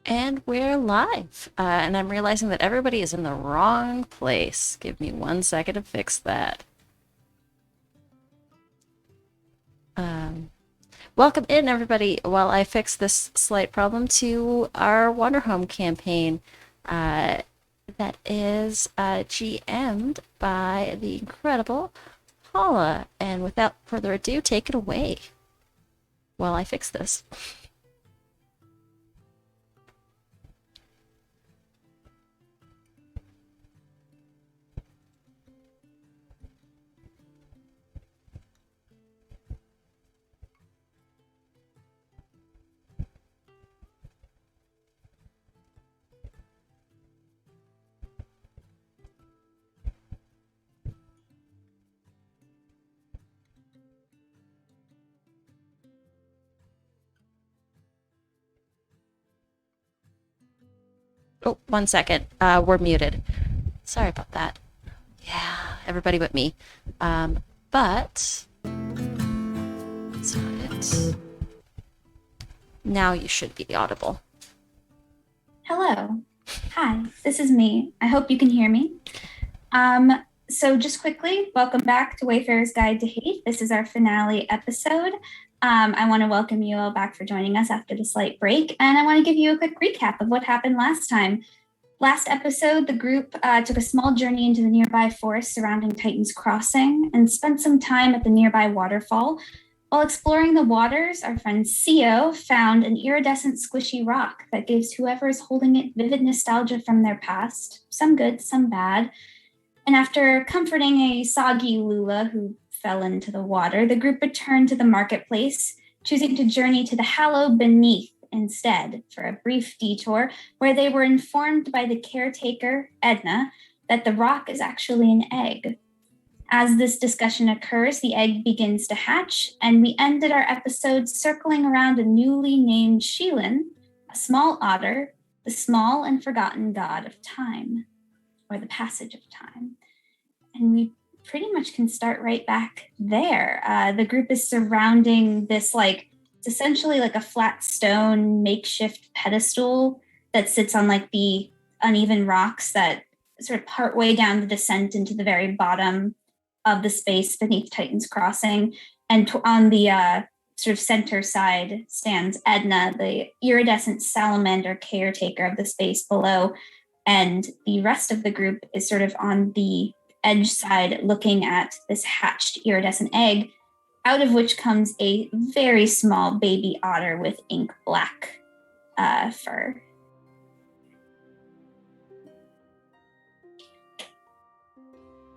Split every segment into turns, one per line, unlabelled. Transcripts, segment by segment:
And we're live. And I'm realizing that everybody is in the wrong place. Give me 1 second to fix that. Um, Welcome in, everybody, while I fix this slight problem to our Wanderhome campaign uh, that is GM'd by the incredible Paula. And without further ado, take it away while I fix this. Oh, 1 second. We're muted. Sorry about that. Yeah, everybody but me. But that's not it. Now you should be audible.
Hello. Hi, this is me. I hope you can hear me. So just quickly, welcome back to Wayfarer's Guide to Haeth. This is our finale episode. I want to welcome you all back for joining us after the slight break, and I want to give you a quick recap of what happened last time. Last episode, the group took a small journey into the nearby forest surrounding Titan's Crossing and spent some time at the nearby waterfall. While exploring the waters, our friend Sio found an iridescent squishy rock that gives whoever is holding it vivid nostalgia from their past, some good, some bad. And after comforting a soggy Lula who fell into the water, the group returned to the marketplace, choosing to journey to the Hallow Beneath instead for a brief detour where they were informed by the caretaker, Edna, that the rock is actually an egg. As this discussion occurs, the egg begins to hatch, and we ended our episode circling around a newly named Sheelan, a small otter, the small and forgotten god of time, or the passage of time. And we pretty much can start right back there. The group is surrounding this, it's essentially like a flat stone makeshift pedestal that sits on like the uneven rocks that sort of part way down the descent into the very bottom of the space beneath Titan's Crossing. And on the sort of center side stands Edna, the iridescent salamander caretaker of the space below. And the rest of the group is sort of on the edge side looking at this hatched iridescent egg, out of which comes a very small baby otter with ink black fur.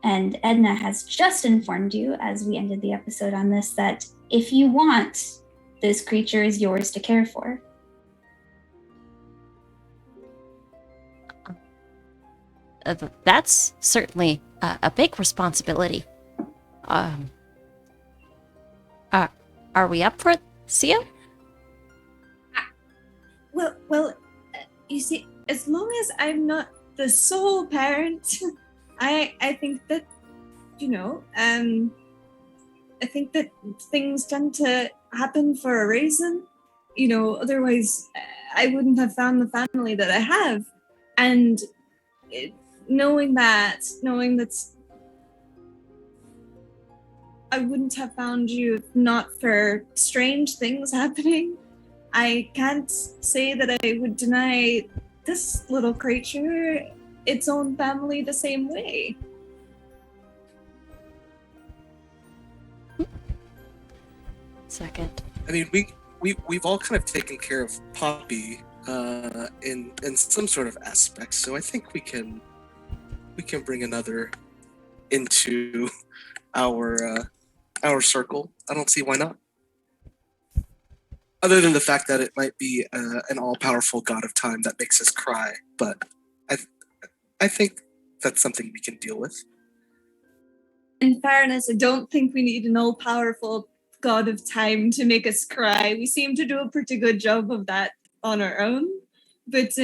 And Edna has just informed you, as we ended the episode on this, that if you want, this creature is yours to care for.
That's certainly a big responsibility. Are we up for it, Sia?
Well, you see, as long as I'm not the sole parent, I think that, I think that things tend to happen for a reason. Otherwise I wouldn't have found the family that I have. And knowing that I wouldn't have found you if not for strange things happening. I can't say that I would deny this little creature its own family the same way.
Second.
I mean, we've all kind of taken care of Poppy in some sort of aspect, so I think we can bring another into our circle. I don't see why not. Other than the fact that it might be an all-powerful god of time that makes us cry, but I think that's something we can deal with.
In fairness, I don't think we need an all-powerful god of time to make us cry. We seem to do a pretty good job of that on our own. But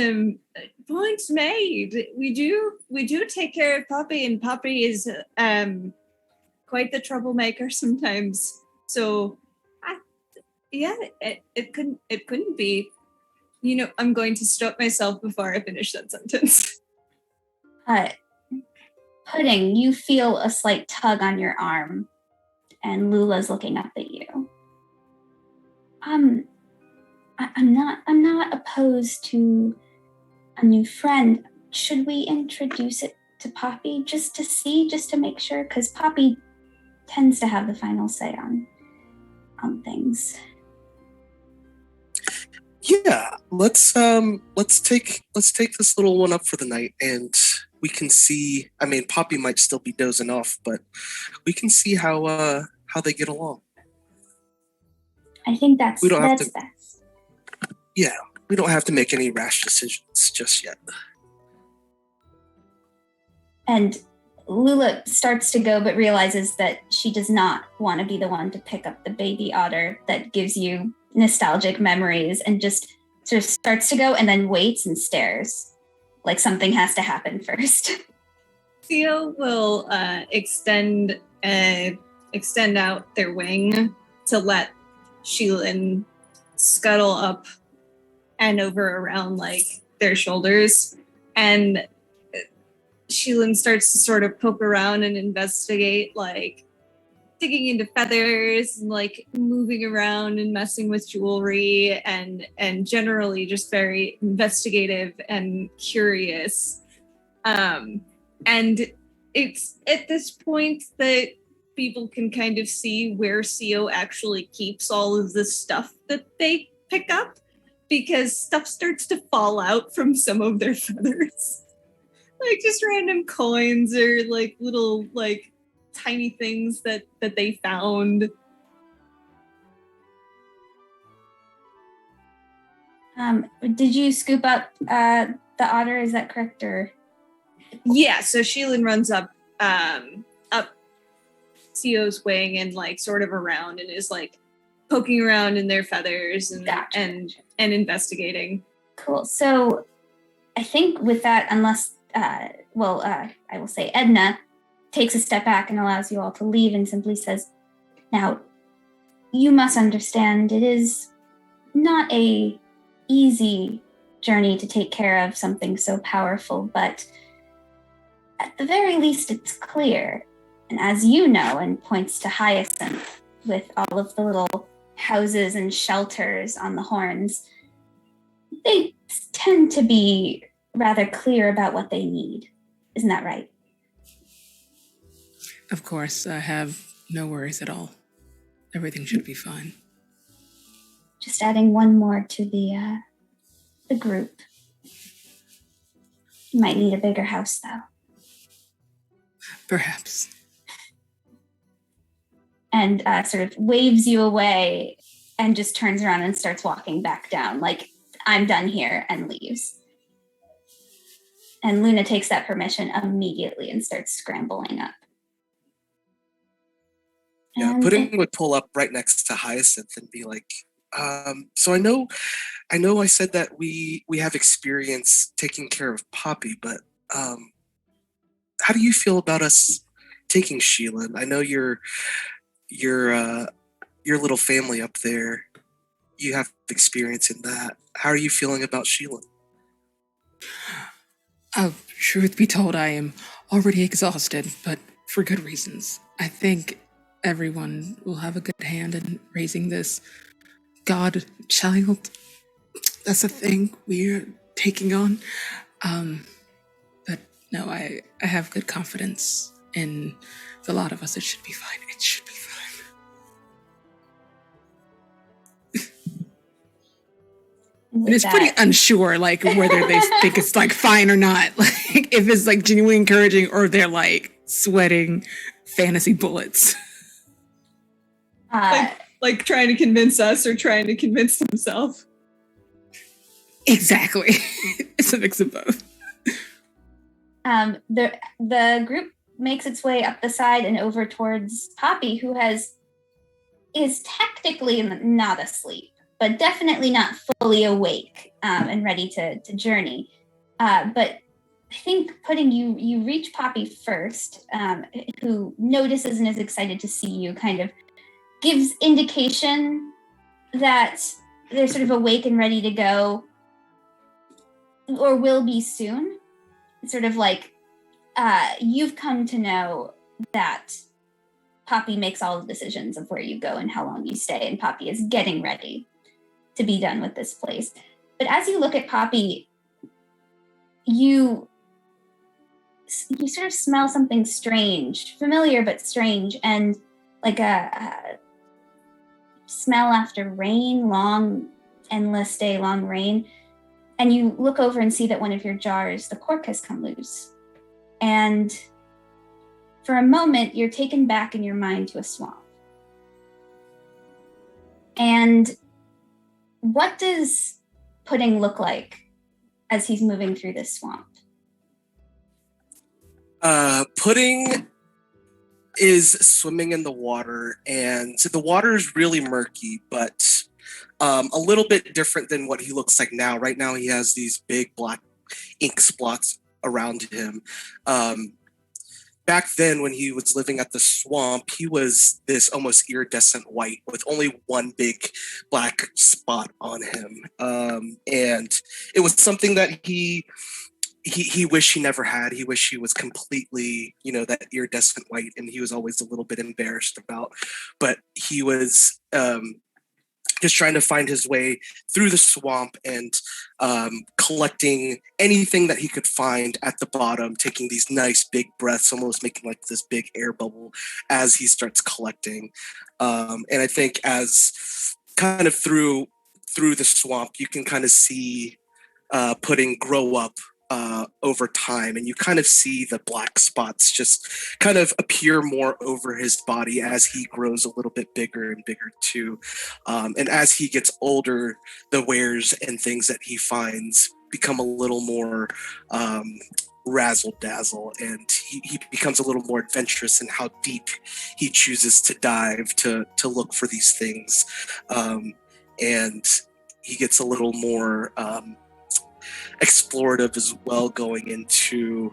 point made. We do take care of Poppy, and Poppy is quite the troublemaker sometimes. So, it couldn't be I'm going to stop myself before I finish that sentence.
Pudding, you feel a slight tug on your arm, and Lula's looking up at you. I'm not opposed to a new friend. Should we introduce it to Poppy just to make sure? Because Poppy tends to have the final say on things.
Yeah, let's take this little one up for the night, and we can see. I mean, Poppy might still be dozing off, but we can see how they get along.
I think that's best.
Yeah, we don't have to make any rash decisions just yet.
And Lula starts to go, but realizes that she does not want to be the one to pick up the baby otter that gives you nostalgic memories, and just sort of starts to go and then waits and stares like something has to happen first.
Theo will extend out their wing to let Sheelin scuttle up and over around like their shoulders, and Sheelin starts to sort of poke around and investigate, like digging into feathers and like moving around and messing with jewelry and generally just very investigative and curious. And it's at this point that people can kind of see where Theo actually keeps all of the stuff that they pick up, because stuff starts to fall out from some of their feathers. Like just random coins or like little like tiny things that they found.
Did you scoop up the otter? Is that correct? Or
yeah, so Sheelin runs up Theo's wing and like sort of around and is like poking around in their feathers and
Gotcha.
and investigating.
Cool. So I think with that, unless I will say Edna takes a step back and allows you all to leave and simply says, now, you must understand it is not a easy journey to take care of something so powerful, but at the very least it's clear. And as you know, and points to Hyacinth with all of the little houses and shelters on the horns, they tend to be rather clear about what they need. Isn't that right?
Of course, I have no worries at all. Everything should be fine.
Just adding one more to the group. You might need a bigger house, though.
Perhaps.
And sort of waves you away and just turns around and starts walking back down, like, I'm done here, and leaves. And Luna takes that permission immediately and starts scrambling up.
Yeah, Pudding would pull up right next to Hyacinth and be like, so I know I said that we have experience taking care of Poppy, but how do you feel about us taking Sheelin? I know your little family up there, you have experience in that. How are you feeling about Sheelin?
Truth be told, I am already exhausted, but for good reasons. I think everyone will have a good hand in raising this god child. That's a thing we're taking on. But no, I have good confidence in the lot of us. It should be fine. It should be fine. And it's pretty unsure, like, whether they think it's, like, fine or not. Like, if it's, like, genuinely encouraging or they're, like, sweating fantasy bullets.
Like trying to convince us or trying to convince themselves.
Exactly. It's a mix of both.
The group makes its way up the side and over towards Poppy, who is technically not asleep, but definitely not fully awake and ready to journey. But I think Pudding, you reach Poppy first, who notices and is excited to see you, kind of gives indication that they're sort of awake and ready to go. or will be soon. It's sort of like you've come to know that Poppy makes all the decisions of where you go and how long you stay, and Poppy is getting ready to be done with this place. But as you look at Poppy, you sort of smell something strange, familiar but strange, and like a smell after rain, long, endless day, long rain. And you look over and see that one of your jars, the cork has come loose. And for a moment, you're taken back in your mind to a swamp. And what does Pudding look like as he's moving through this swamp?
Pudding is swimming in the water, and the water is really murky, but a little bit different than what he looks like now. Right now, he has these big black ink spots around him. Back then, when he was living at the swamp, he was this almost iridescent white with only one big black spot on him. And it was something that he wished he never had. He wished he was completely, that iridescent white, and he was always a little bit embarrassed about. But he was just trying to find his way through the swamp and collecting anything that he could find at the bottom, taking these nice big breaths, almost making like this big air bubble as he starts collecting. And I think as kind of through the swamp, you can kind of see Pudding grow up over time, and you kind of see the black spots just kind of appear more over his body as he grows a little bit bigger and bigger too. And as he gets older, the wares and things that he finds become a little more razzle dazzle, and he becomes a little more adventurous in how deep he chooses to dive to look for these things. And he gets a little more explorative as well, going into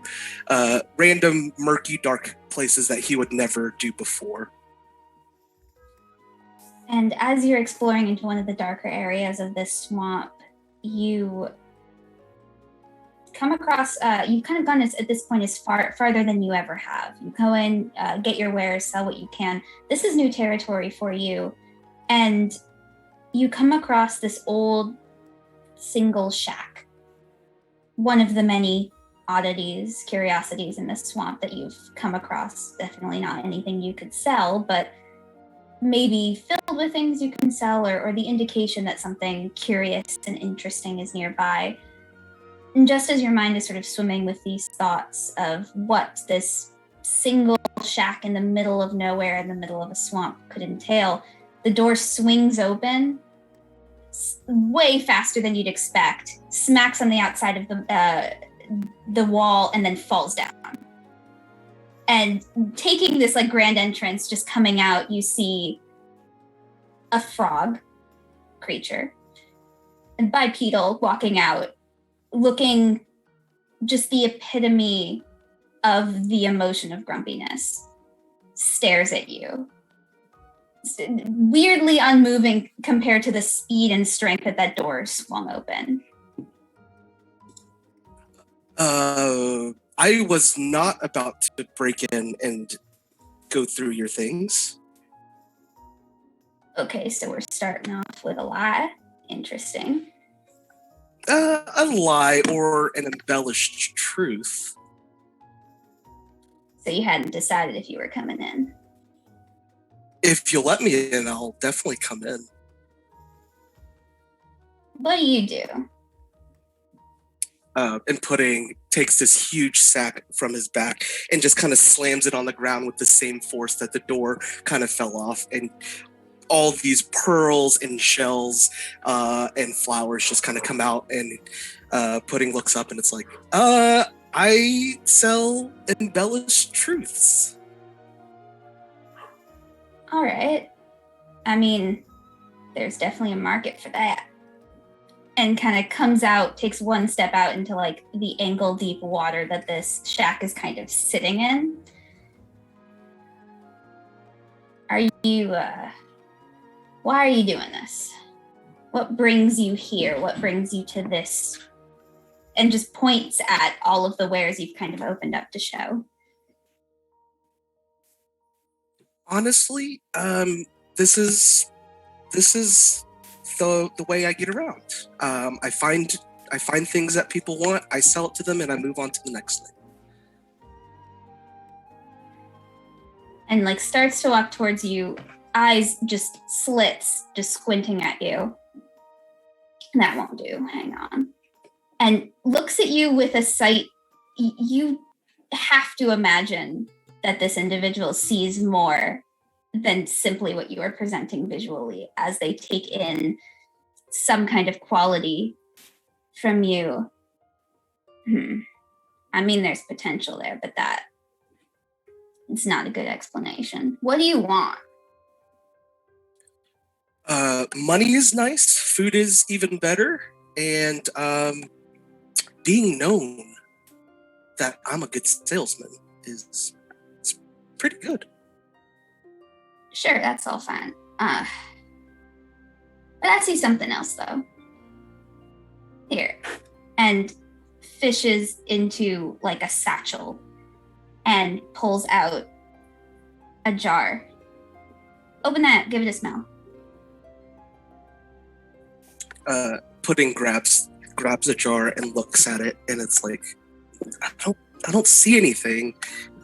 random murky dark places that he would never do before.
And as you're exploring into one of the darker areas of this swamp, you come across, you've kind of gone at this point as farther than you ever have. You go in, get your wares, sell what you can. This is new territory for you. And you come across this old single shack. One of the many oddities, curiosities in this swamp that you've come across. Definitely not anything you could sell, but maybe filled with things you can sell, or the indication that something curious and interesting is nearby. And just as your mind is sort of swimming with these thoughts of what this single shack in the middle of nowhere, in the middle of a swamp, could entail, the door swings open way faster than you'd expect, smacks on the outside of the wall, and then falls down. And taking this like grand entrance, just coming out, you see a frog creature, and bipedal, walking out, looking just the epitome of the emotion of grumpiness, stares at you. Weirdly unmoving compared to the speed and strength that door swung open.
I was not about to break in and go through your things.
Okay, so we're starting off with a lie. Interesting.
A lie or an embellished truth.
So you hadn't decided if you were coming in?
If you'll let me in, I'll definitely come in.
What do you do?
And Pudding takes this huge sack from his back and just kind of slams it on the ground with the same force that the door kind of fell off. And all these pearls and shells and flowers just kind of come out. And Pudding looks up and it's like, I sell embellished truths.
All right. I mean, there's definitely a market for that. And kind of comes out, takes one step out into like the ankle deep water that this shack is kind of sitting in. Are you, why are you doing this? What brings you here? What brings you to this and just points at all of the wares you've kind of opened up to show.
Honestly, this is the way I get around. I find things that people want, I sell it to them, and I move on to the next thing.
And like starts to walk towards you, eyes just slits, just squinting at you. That won't do. Hang on. And looks at you with a sight. You have to imagine that this individual sees more than simply what you are presenting visually, as they take in some kind of quality from you. I mean, there's potential there, but it's not a good explanation. What do you want?
Money is nice, food is even better, and being known that I'm a good salesman is pretty good.
Sure, that's all fine. But I see something else, though. Here. And fishes into like a satchel and pulls out a jar. Open that, give it a smell.
Pudding grabs a jar and looks at it, and it's like, I don't see anything.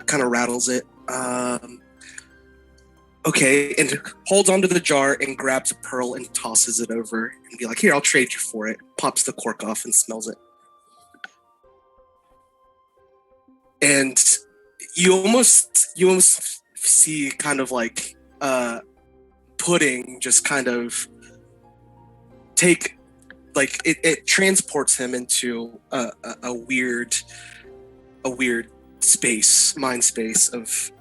Kind of rattles it. Okay, and holds onto the jar and grabs a pearl and tosses it over and be like, here, I'll trade you for it. Pops the cork off and smells it. And you almost see kind of like Pudding just kind of take, like it transports him into a weird space, mind space of,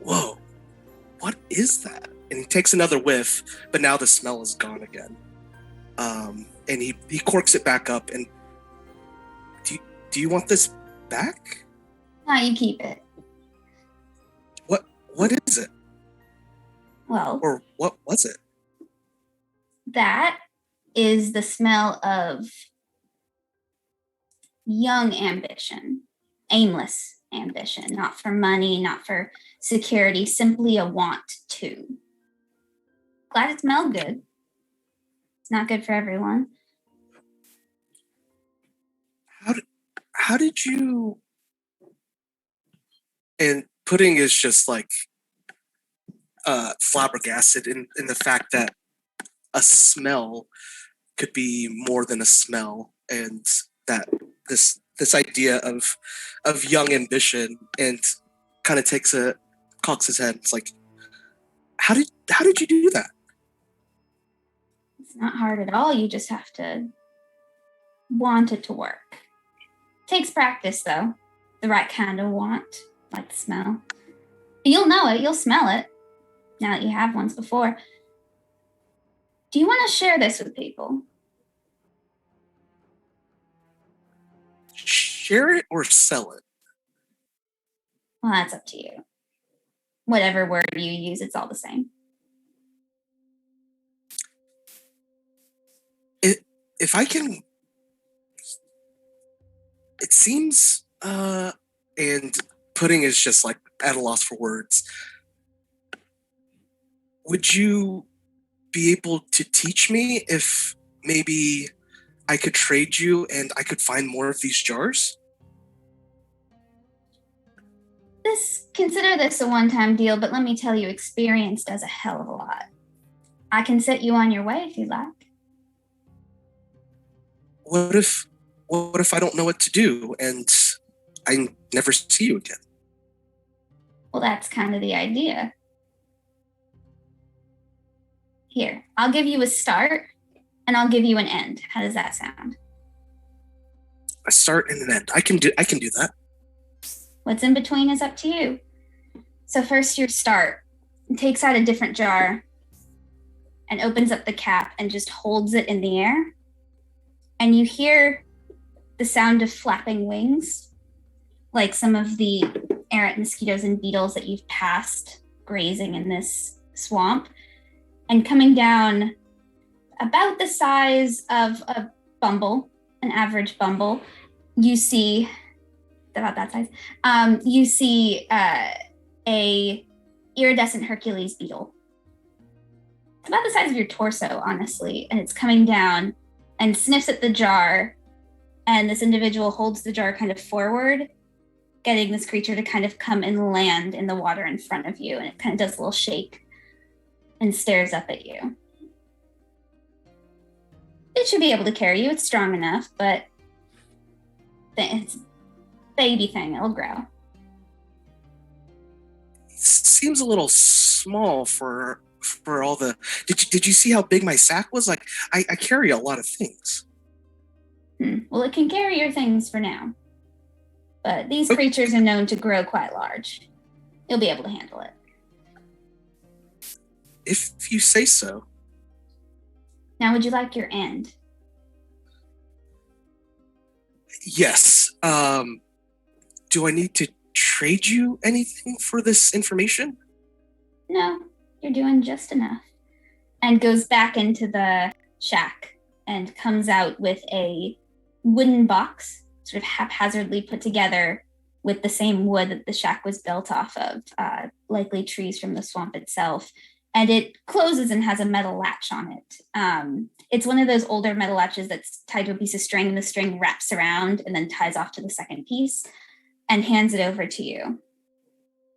whoa, what is that? And he takes another whiff, but now the smell is gone again. And he corks it back up. And do you want this back?
No, you keep it.
What is it?
Well,
Or what was it?
that is the smell of young ambition, aimless ambition, not for money, not for security, simply a want to. Glad it smelled good. It's not good for everyone.
How did you? And Pudding is just like flabbergasted in the fact that a smell could be more than a smell, and that this idea of young ambition, and kind of cocks his head. It's like, how did you do that?
It's not hard at all. You just have to want it to work. Takes practice, though. The right kind of want, like the smell. But you'll know it. You'll smell it now that you have once before. Do you want to share this with people?
Share it or sell it?
Well, that's up to you. Whatever word you use, it's all the same.
If I can, it seems, and Pudding is just like at a loss for words. Would you be able to teach me if maybe I could trade you and I could find more of these jars?
Consider this a one-time deal, but let me tell you, experience does a hell of a lot. I can set you on your way if you'd like.
What if I don't know what to do and I never see you again?
Well, that's kind of the idea. Here, I'll give you a start and I'll give you an end. How does that sound?
A start and an end. I can do that.
What's in between is up to you. So first your start. He takes out a different jar and opens up the cap and just holds it in the air. And you hear the sound of flapping wings, like some of the errant mosquitoes and beetles that you've passed grazing in this swamp, and coming down about the size of a bumble an average bumble, you see about that size. You see a iridescent Hercules beetle. It's about the size of your torso, honestly, and it's coming down and sniffs at the jar, and this individual holds the jar kind of forward, getting this creature to kind of come and land in the water in front of you, and it kind of does a little shake and stares up at you. It should be able to carry you. It's strong enough, but it's a baby thing. It'll grow.
Seems a little small for all the. Did you see how big my sack was? Like I carry a lot of things.
Well, it can carry your things for now, but these creatures are known to grow quite large. You'll be able to handle it.
If you say so.
Now, would you like your end?
Yes. Do I need to trade you anything for this information?
No, you're doing just enough. And goes back into the shack and comes out with a wooden box, sort of haphazardly put together with the same wood that the shack was built off of, likely trees from the swamp itself. And it closes and has a metal latch on it. It's one of those older metal latches that's tied to a piece of string, and the string wraps around and then ties off to the second piece and hands it over to you.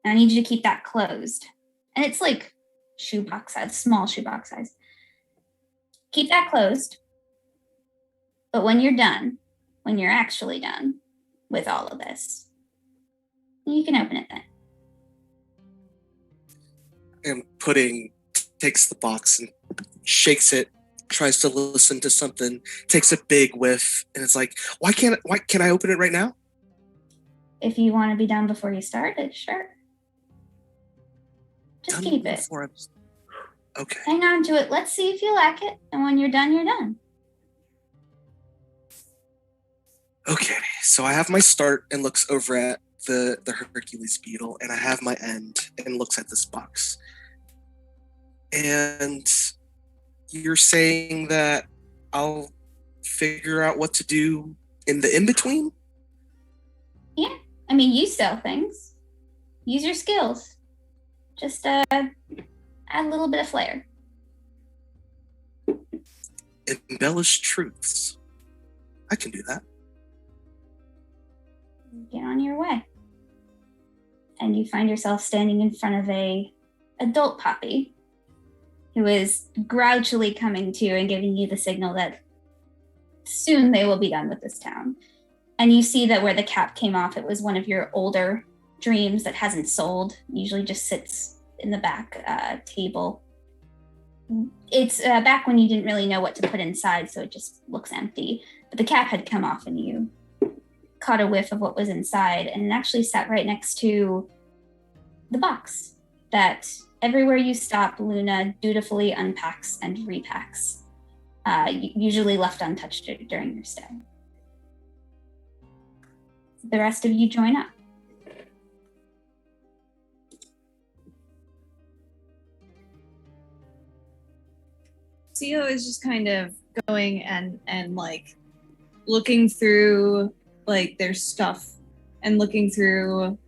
And I need you to keep that closed. And it's like shoebox size, small shoebox size. Keep that closed. But when you're done, when you're actually done with all of this, you can open it then.
And takes the box and shakes it, tries to listen to something, takes a big whiff, and it's like, why can I open it right now?
If you want to be done before you start it, sure. Just
Done
keep it.
Okay.
Hang on to it. Let's see if you like it. And when you're done, you're done.
Okay, so I have my start and looks over at the Hercules beetle, and I have my end and looks at this box. And you're saying that I'll figure out what to do in the in-between?
Yeah. I mean, you sell things. Use your skills. Just add a little bit of flair.
Embellish truths. I can do that.
Get on your way. And you find yourself standing in front of a adult puppy who is grouchily coming to you and giving you the signal that soon they will be done with this town. And you see that where the cap came off, it was one of your older dreams that hasn't sold, usually just sits in the back table. It's back when you didn't really know what to put inside, so it just looks empty. But the cap had come off and you caught a whiff of what was inside, and it actually sat right next to the box that everywhere you stop, Luna dutifully unpacks and repacks, usually left untouched during your stay. The rest of you join up.
Theo is just kind of going and like looking through like their stuff and looking through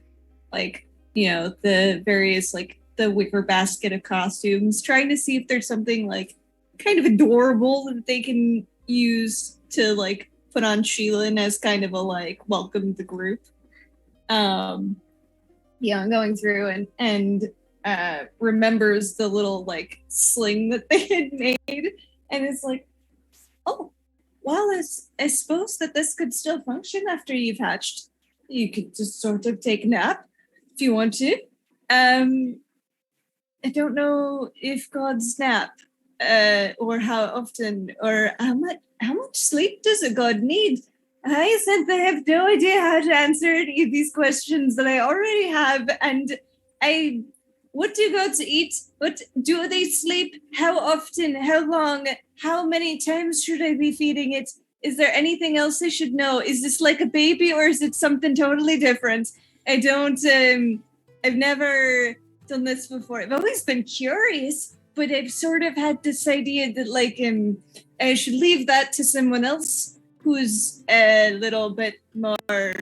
like, you know, the various like the wicker basket of costumes, trying to see if there's something like kind of adorable that they can use to like put on Sheelan as kind of a like welcome the group. Yeah, going through and remembers the little like sling that they had made, and it's like, oh, well, I suppose that this could still function after you've hatched. You could just sort of take a nap if you want to. I don't know if gods nap, or how often, or how much sleep does a god need? I said I have no idea how to answer any of these questions that I already have, and what do gods eat? What do they sleep? How often? How long? How many times should I be feeding it? Is there anything else I should know? Is this like a baby or is it something totally different? I've never done this before. I've always been curious, but I've sort of had this idea that like I should leave that to someone else. who's a little bit more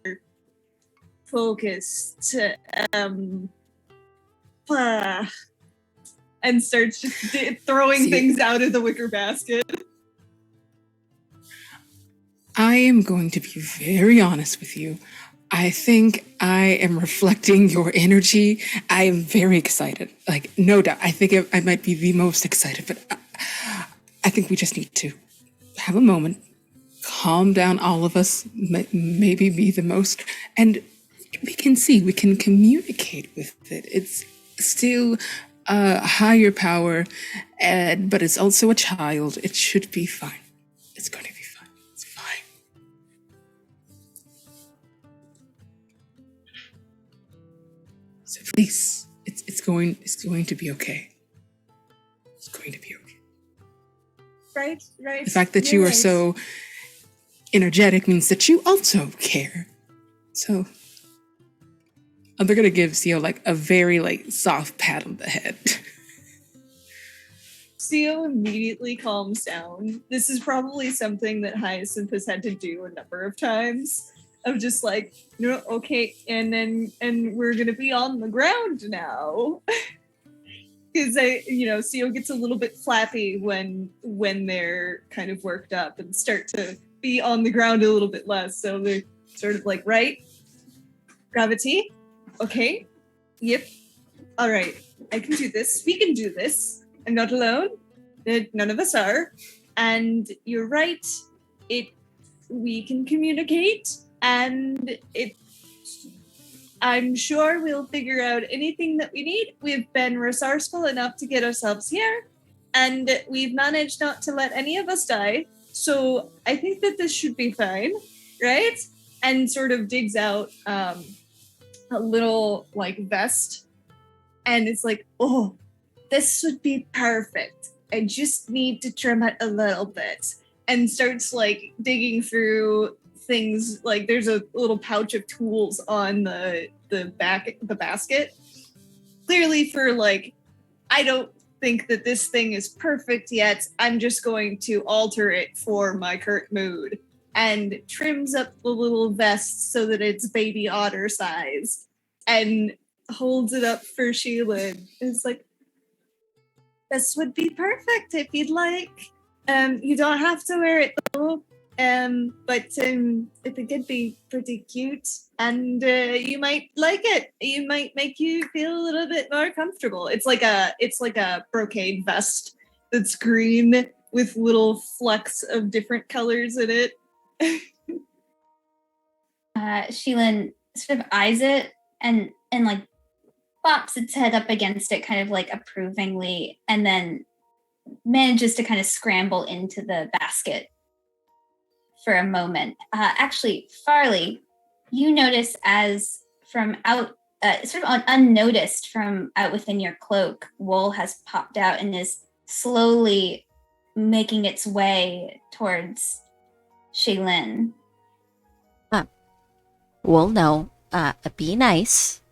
focused, uh, and starts just throwing things out of the wicker basket.
I am going to be very honest with you. I think I am reflecting your energy. I am very excited. Like, no doubt. I think I might be the most excited, but I think we just need to have a moment, calm down, all of us, maybe be the most, and we can see, we can communicate with it. It's still a higher power, but it's also a child. It should be fine. It's going to be fine. It's fine. So please, it's going to be okay. It's going to be okay.
Right.
The fact that you are so energetic means that you also care. So they're gonna give Sio like a very like soft pat on the head.
Sio immediately calms down. This is probably something that Hyacinth has had to do a number of times. Of just like, no, okay, and we're gonna be on the ground now. Because Sio gets a little bit flappy when they're kind of worked up and start to be on the ground a little bit less. So they're sort of like, right, gravity, okay, yep, all right, I can do this. We can do this. I'm not alone. None of us are. And you're right. We can communicate, and I'm sure we'll figure out anything that we need. We've been resourceful enough to get ourselves here, and we've managed not to let any of us die. So I think that this should be fine, right? And sort of digs out a little like vest, and it's like, oh, this would be perfect. I just need to trim it a little bit, and starts like digging through things. Like there's a little pouch of tools on the basket, clearly for like, I don't think that this thing is perfect yet. I'm just going to alter it for my current mood, and trims up the little vest so that it's baby otter size, and holds it up for Sheila. It's like, this would be perfect if you'd like. You don't have to wear it though. But I think it'd be pretty cute, and you might like it. You might make you feel a little bit more comfortable. It's like a brocade vest that's green with little flecks of different colors in it.
Sheila sort of eyes it and like bops its head up against it, kind of like approvingly, and then manages to kind of scramble into the basket for a moment. Actually, Farley, you notice as from out, sort of unnoticed from out within your cloak, wool has popped out and is slowly making its way towards Shaylin.
Well, no. Be nice.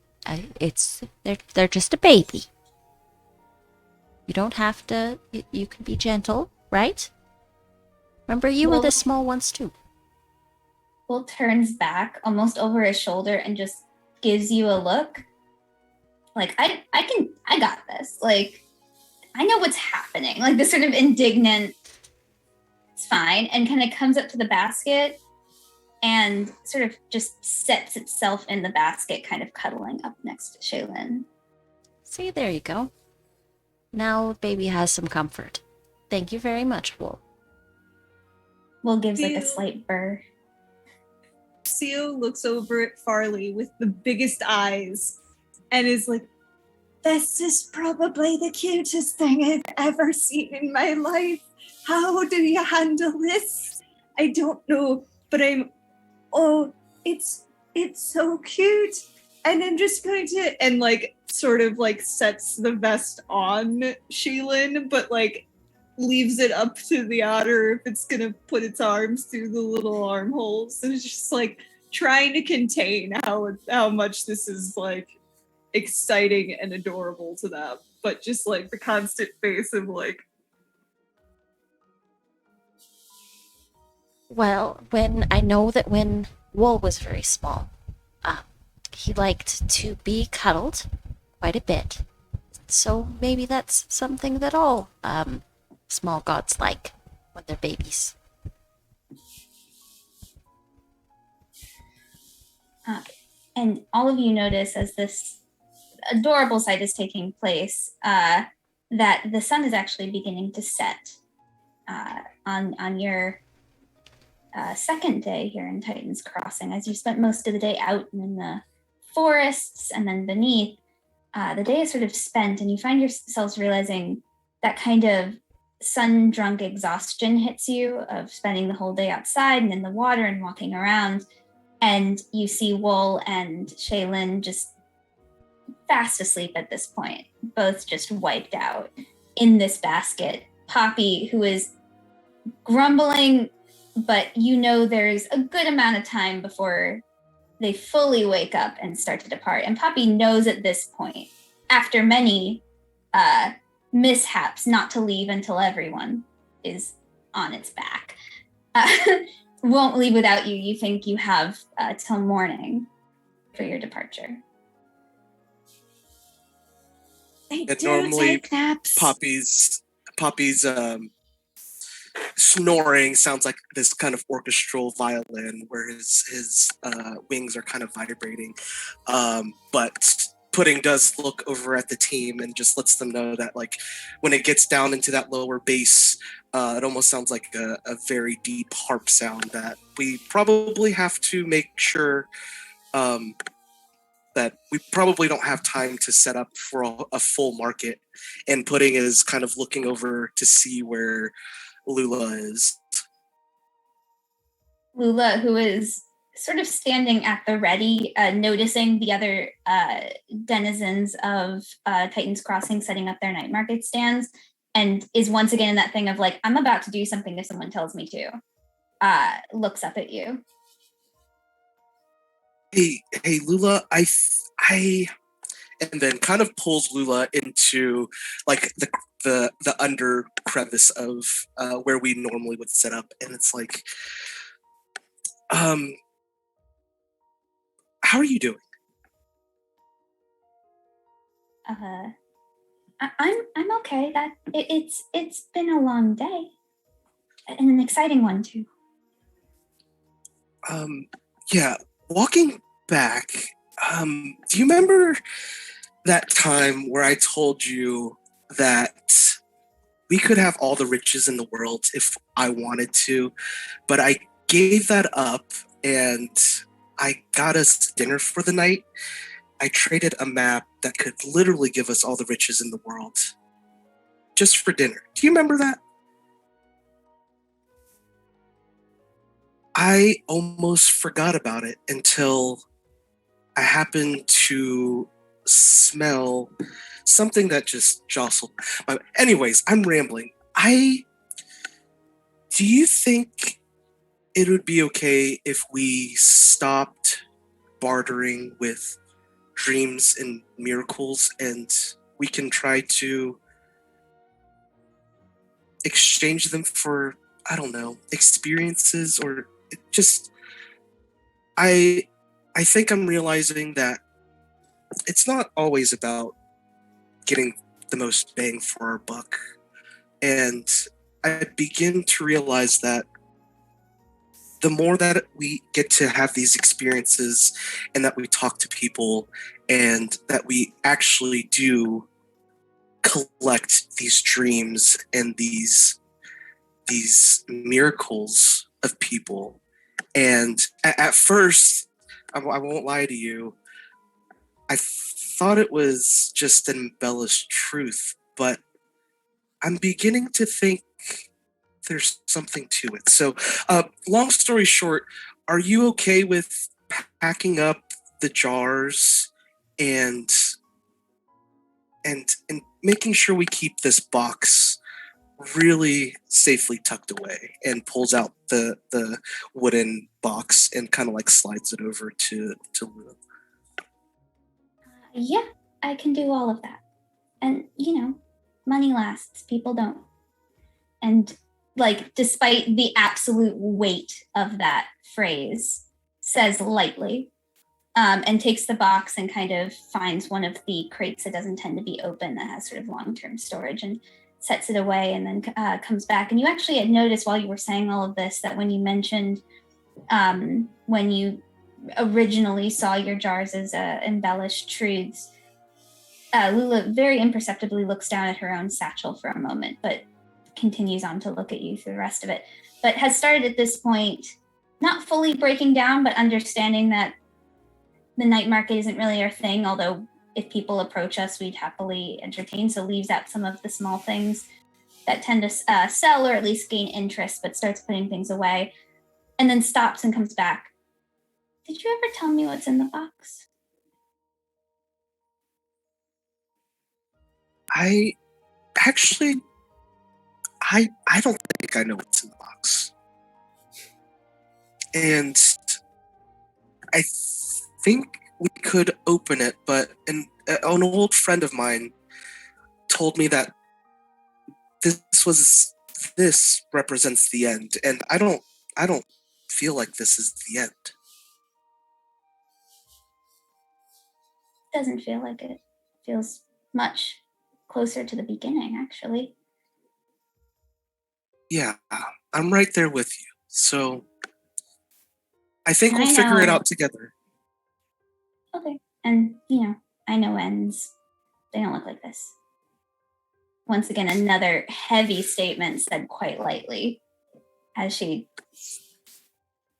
They're just a baby. You don't have to. You can be gentle, right? Remember, you were the small ones too.
Will turns back almost over his shoulder and just gives you a look. Like, I got this. Like, I know what's happening. Like this sort of indignant, it's fine, and kind of comes up to the basket and sort of just sets itself in the basket, kind of cuddling up next to Shaylin.
See, there you go. Now baby has some comfort. Thank you very much, Wool.
Will gives like a slight burr.
Sio looks over at Farley with the biggest eyes and is like, this is probably the cutest thing I've ever seen in my life. How do you handle this? I don't know, but it's so cute. And I'm just going to, and like sort of like sets the vest on Sheelin, but like leaves it up to the otter if it's gonna put its arms through the little armholes. And it's just like trying to contain how much this is like exciting and adorable to them, but just like the constant face of like,
Well, when Wool was very small, uh, he liked to be cuddled quite a bit. So maybe that's something that all small gods like when they're babies.
And all of you notice as this adorable sight is taking place that the sun is actually beginning to set on your second day here in Titan's Crossing. As you spent most of the day out in the forests and then beneath, the day is sort of spent, and you find yourselves realizing that kind of sun-drunk exhaustion hits you of spending the whole day outside and in the water and walking around. And you see Wool and Shaylin just fast asleep at this point, both just wiped out in this basket. Poppy, who is grumbling, but you know there's a good amount of time before they fully wake up and start to depart. And Poppy knows at this point, after many mishaps, not to leave until everyone is on its back. Won't leave without you. You think you have till morning for your departure.
They
And
do
normally
take naps.
Poppy's snoring sounds like this kind of orchestral violin where his wings are kind of vibrating. But Pudding does look over at the team and just lets them know that, like, when it gets down into that lower bass, it almost sounds like a very deep harp sound that we probably have to make sure that we probably don't have time to set up for a full market. And Pudding is kind of looking over to see where Lula is.
Lula, who is sort of standing at the ready, noticing the other denizens of Titan's Crossing setting up their night market stands, and is once again in that thing of like, I'm about to do something if someone tells me to. Looks up at you.
Hey, Lula, and then kind of pulls Lula into like the under crevice of where we normally would set up, and it's like, how are you doing?
I'm okay. That it's been a long day, and an exciting one too.
Yeah, walking back, do you remember that time where I told you that we could have all the riches in the world if I wanted to, but I gave that up and I got us dinner for the night? I traded a map that could literally give us all the riches in the world just for dinner. Do you remember that? I almost forgot about it until I happened to smell something that just jostled. Anyways, I'm rambling. Do you think it would be okay if we stopped bartering with dreams and miracles and we can try to exchange them for, I don't know, experiences or just I think I'm realizing that it's not always about getting the most bang for our buck. And I begin to realize that the more that we get to have these experiences and that we talk to people and that we actually do collect these dreams and these miracles of people. And at first, I won't lie to you, I thought it was just an embellished truth, but I'm beginning to think there's something to it. So, long story short, are you okay with packing up the jars and and making sure we keep this box really safely tucked away? And pulls out the wooden box and kind of like slides it over to Luna.
Yeah, I can do all of that. And, money lasts, people don't. And like, despite the absolute weight of that phrase, says lightly, and takes the box and kind of finds one of the crates that doesn't tend to be open that has sort of long-term storage and sets it away, and then comes back. And you actually had noticed while you were saying all of this that when you mentioned when you originally saw your jars as embellished truths, Lula very imperceptibly looks down at her own satchel for a moment, but continues on to look at you through the rest of it. But has started at this point, not fully breaking down, but understanding that the night market isn't really our thing, although if people approach us, we'd happily entertain. So leaves out some of the small things that tend to sell or at least gain interest, but starts putting things away, and then stops and comes back. Did you ever tell me what's in the box?
I don't think I know what's in the box. And I think we could open it, but an old friend of mine told me that this represents the end, and I don't feel like this is the end.
Doesn't feel like it. Feels much closer to the beginning, actually.
Yeah, I'm right there with you. So I think we'll figure it out together.
Okay. And, I know ends. They don't look like this. Once again, another heavy statement said quite lightly as she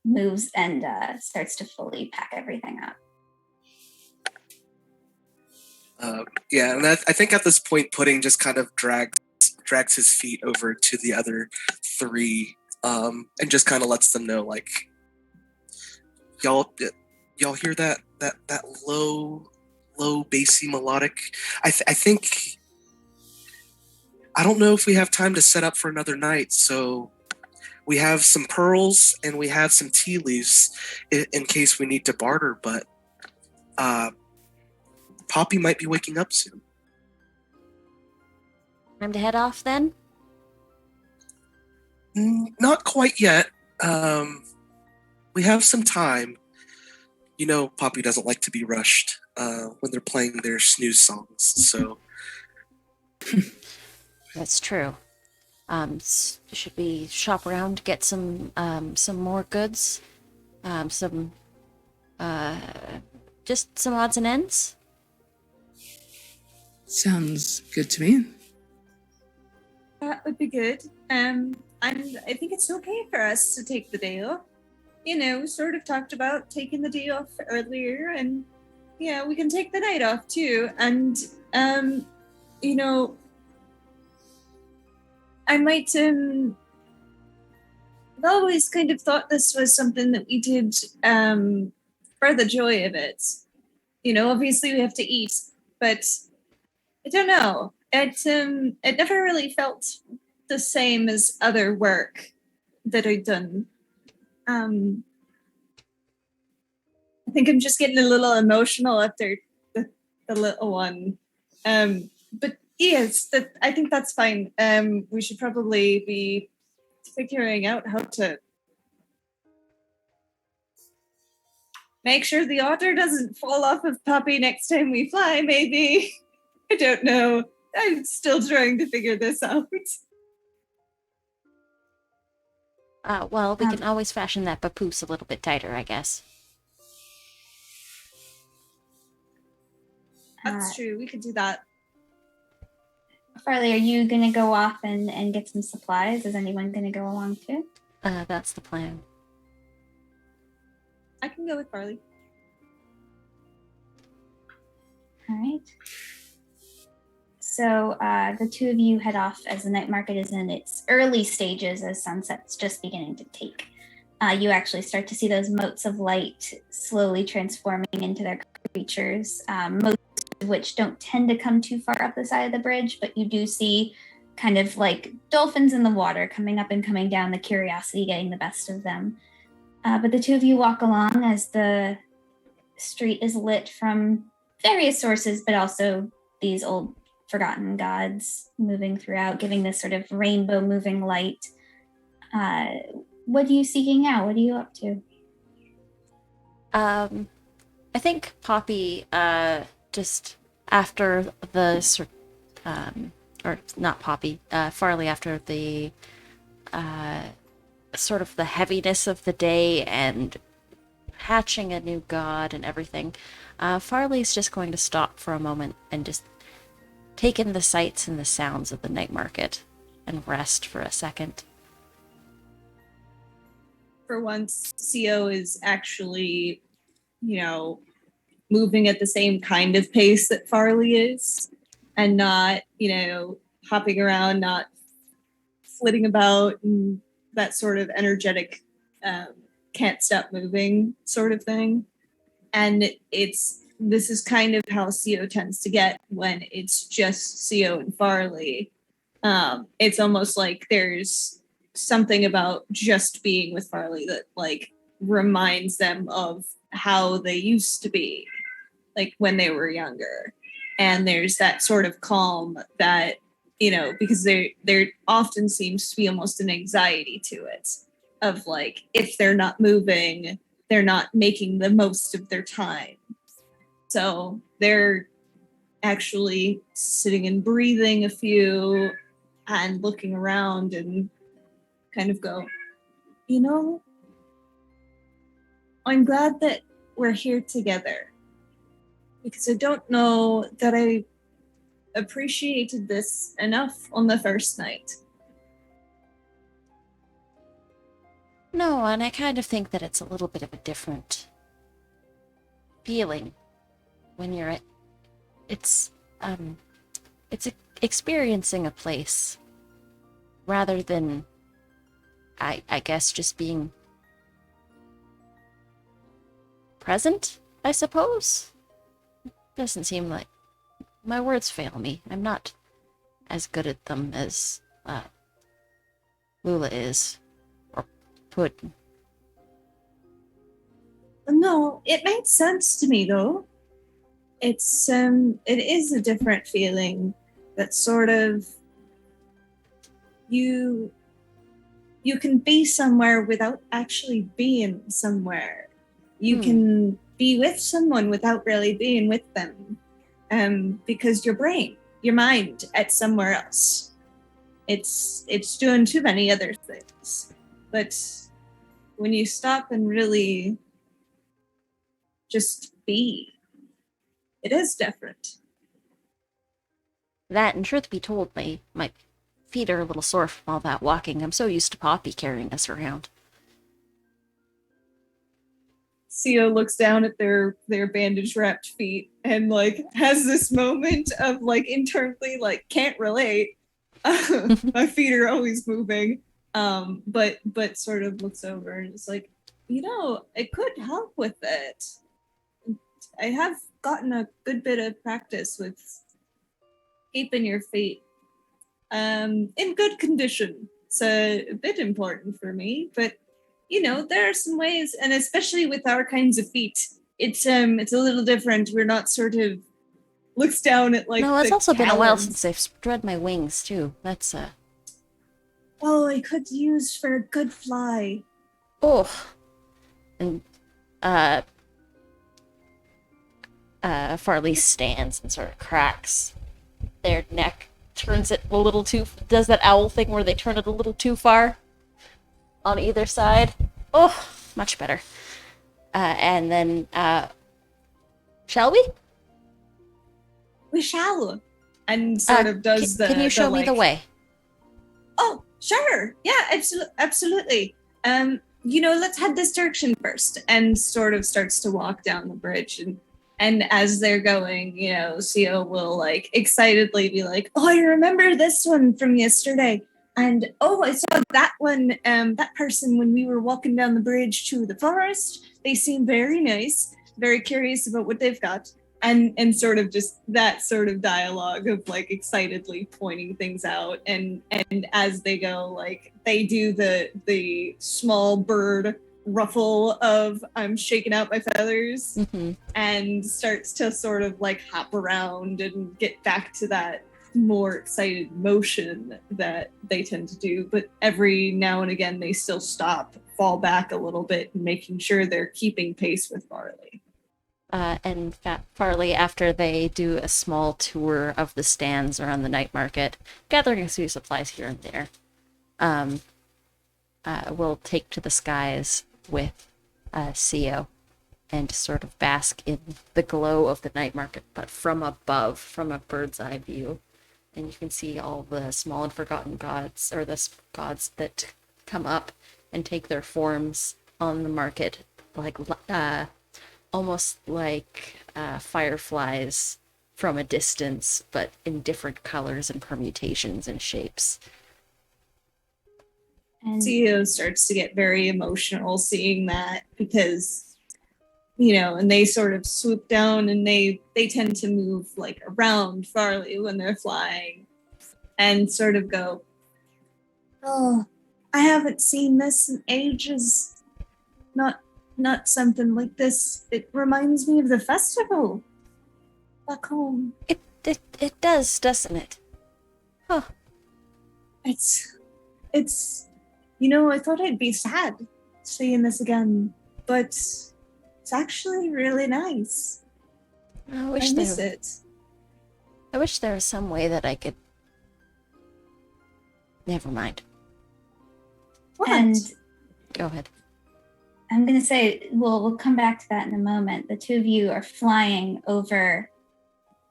moves and starts to fully pack everything up.
Yeah, and I think at this point, Pudding just kind of drags his feet over to the other three, and just kind of lets them know, like, y'all hear that low bassy melodic? I think I don't know if we have time to set up for another night, so we have some pearls and we have some tea leaves in case we need to barter, but Poppy might be waking up soon.
Time to head off then?
Not quite yet. We have some time. Poppy doesn't like to be rushed when they're playing their snooze songs, so...
That's true. Should we shop around, get some more goods? Just some odds and ends?
Sounds good to me.
That would be good. And I think it's okay for us to take the day off. We sort of talked about taking the day off earlier, and we can take the night off too. And I might I've always kind of thought this was something that we did for the joy of it. Obviously we have to eat, but I don't know. It never really felt the same as other work that I'd done. I think I'm just getting a little emotional after the little one. But yes, I think that's fine. We should probably be figuring out how to make sure the otter doesn't fall off of Poppy next time we fly, maybe. I don't know. I'm still trying to figure this out.
Well, we can always fashion that papoose a little bit tighter, I guess.
That's true. We could do that.
Farley, are you going to go off and get some supplies? Is anyone going to go along too?
That's the plan.
I can go with Farley.
All right. So the two of you head off as the night market is in its early stages as sunset's just beginning to take. You actually start to see those motes of light slowly transforming into their creatures, most of which don't tend to come too far up the side of the bridge, but you do see kind of like dolphins in the water coming up and coming down, the curiosity getting the best of them. But the two of you walk along as the street is lit from various sources, but also these old forgotten gods moving throughout, giving this sort of rainbow moving light What are you seeking out? What are you up to?
I think Poppy, just after the or not Poppy, Farley, after the sort of the heaviness of the day and hatching a new god and everything, Farley's just going to stop for a moment and just take in the sights and the sounds of the night market and rest for a second.
For once, CO is actually, moving at the same kind of pace that Farley is, and not, hopping around, not flitting about, and that sort of energetic, can't stop moving sort of thing. And this is kind of how CO tends to get when it's just CO and Farley. It's almost like there's something about just being with Farley that like reminds them of how they used to be, like when they were younger. And there's that sort of calm that, because there often seems to be almost an anxiety to it of like, if they're not moving, they're not making the most of their time. So they're actually sitting and breathing a few and looking around and kind of go, I'm glad that we're here together, because I don't know that I appreciated this enough on the first night.
No, and I kind of think that it's a little bit of a different feeling when you're at it's experiencing a place rather than I guess just being present, I suppose. Doesn't seem like my words fail me. I'm not as good at them as Lula is, or Puddin.
No, it made sense to me though. It is a different feeling that sort of you can be somewhere without actually being somewhere. You can be with someone without really being with them, because your mind, at somewhere else. It's doing too many other things. But when you stop and really just be, it is different.
That, and truth be told, my feet are a little sore from all that walking. I'm so used to Poppy carrying us around.
CO looks down at their bandage wrapped feet and like has this moment of like internally like can't relate. My feet are always moving. But sort of looks over and is like, it could help with it. I have gotten a good bit of practice with keeping your feet in good condition. It's a bit important for me, but there are some ways, and especially with our kinds of feet, it's a little different. We're not sort of looks down at like.
No, it's also
talons.
been a while since I've spread my wings too. That's
Oh, I could use for a good fly.
Oh, and Farley stands and sort of cracks their neck, turns it a little too, does that owl thing where they turn it a little too far on either side. Oh, much better. And then, shall we?
We shall. And sort of does
Can you show me the way?
Oh, sure. Yeah, absolutely. Let's head this direction first. And sort of starts to walk down the bridge. And as they're going, CO will like excitedly be like, oh, I remember this one from yesterday. And oh, I saw that one, that person when we were walking down the bridge to the forest. They seem very nice, very curious about what they've got. And sort of just that sort of dialogue of like excitedly pointing things out. And as they go, like they do the small bird ruffle of I'm shaking out my feathers, and starts to sort of like hop around and get back to that more excited motion that they tend to do, but every now and again they still stop, fall back a little bit, making sure they're keeping pace with Farley.
And Farley, after they do a small tour of the stands around the night market, gathering a few supplies here and there, will take to the skies with Sio and sort of bask in the glow of the night market, but from above, from a bird's eye view. And you can see all the small and forgotten gods, or the gods that come up and take their forms on the market, like almost like fireflies from a distance, but in different colors and permutations and shapes.
And
Theo starts to get very emotional seeing that because, you know, and they sort of swoop down and they tend to move like around Farley when they're flying and sort of go, oh, I haven't seen this in ages. Not something like this. It reminds me of the festival back home.
It does, doesn't it? Huh.
It's you know, I thought I'd be sad seeing this again, but it's actually really nice.
I
I
wish
miss
there.
it.
I wish there was some way that I could. Never mind.
What?
and
Go ahead.
I'm going to say, we'll come back to that in a moment. The two of you are flying over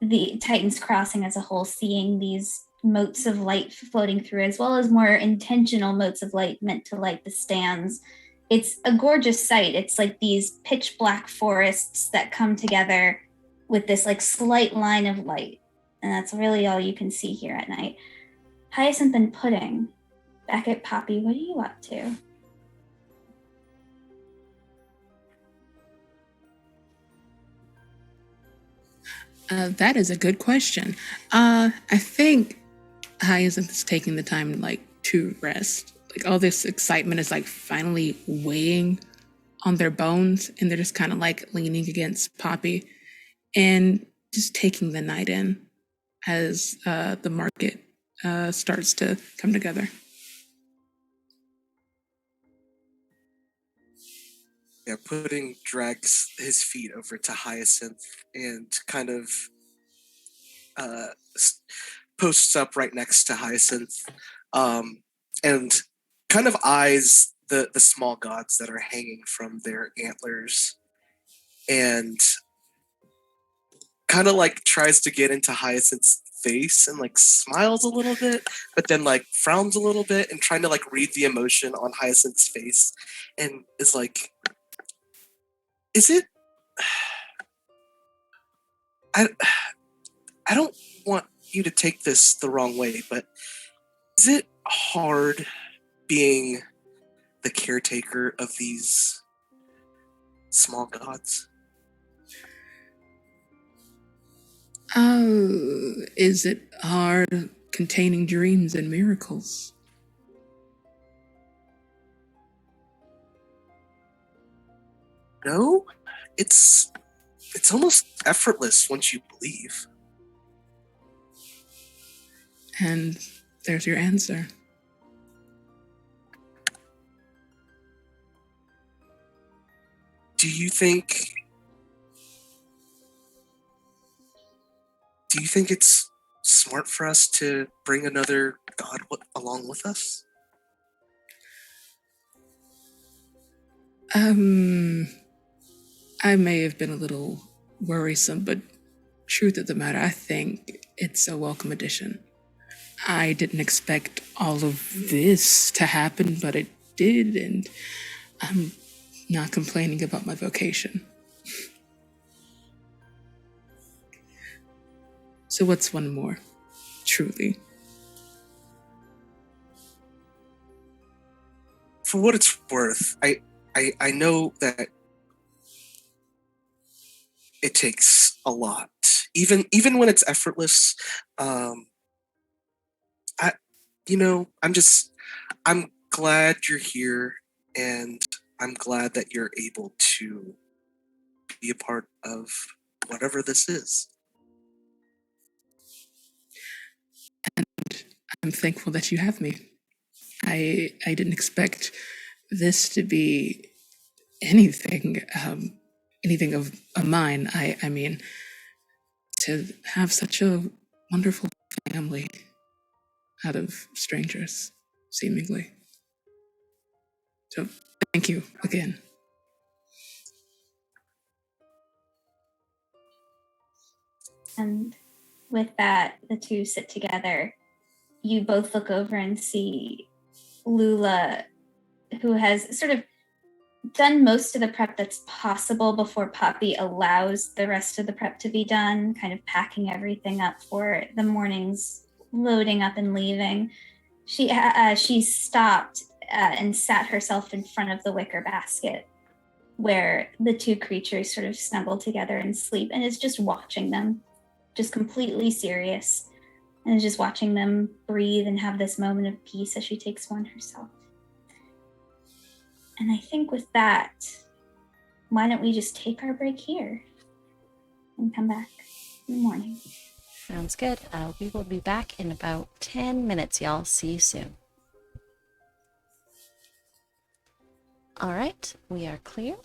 the Titan's Crossing as a whole, seeing these motes of light floating through, as well as more intentional motes of light meant to light the stands. It's a gorgeous sight. It's like these pitch black forests that come together with this like slight line of light. And that's really all you can see here at night. Hyacinth and Pudding, back at Poppy, what are you up to?
That is a good question. I think Hyacinth is taking the time like to rest. Like all this excitement is like finally weighing on their bones, and they're just kind of like leaning against Poppy and just taking the night in as the market starts to come together.
Yeah, Pudding drags his feet over to Hyacinth and kind of posts up right next to Hyacinth, and kind of eyes the small gods that are hanging from their antlers, and kind of like tries to get into Hyacinth's face and like smiles a little bit, but then like frowns a little bit and trying to like read the emotion on Hyacinth's face, and is like, is it I don't want you to take this the wrong way, but is it hard being the caretaker of these small gods?
Is it hard containing dreams and miracles?
No, it's almost effortless once you believe.
And there's your answer.
Do you think it's smart for us to bring another god along with us?
I may have been a little worrisome, but truth of the matter, I think it's a welcome addition. I didn't expect all of this to happen, but it did, and I'm not complaining about my vocation. So what's one more? Truly.
For what it's worth, I know that it takes a lot, even when it's effortless. I'm glad you're here, and I'm glad that you're able to be a part of whatever this is.
I'm thankful that you have me. I didn't expect this to be anything of mine. I mean, to have such a wonderful family out of strangers, seemingly. So thank you again.
And with that, the two sit together. You both look over and see Lula, who has sort of done most of the prep that's possible before Poppy allows the rest of the prep to be done, kind of packing everything up for the morning's loading up and leaving. She stopped and sat herself in front of the wicker basket where the two creatures sort of snuggle together and sleep, and is just watching them, just completely serious, and is just watching them breathe and have this moment of peace as she takes one herself. And I think with that, why don't we just take our break here and come back in the morning?
Sounds good. We will be back in about 10 minutes, y'all. See you soon. All right, we are clear.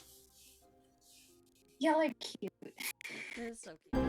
Y'all are cute.
It's okay.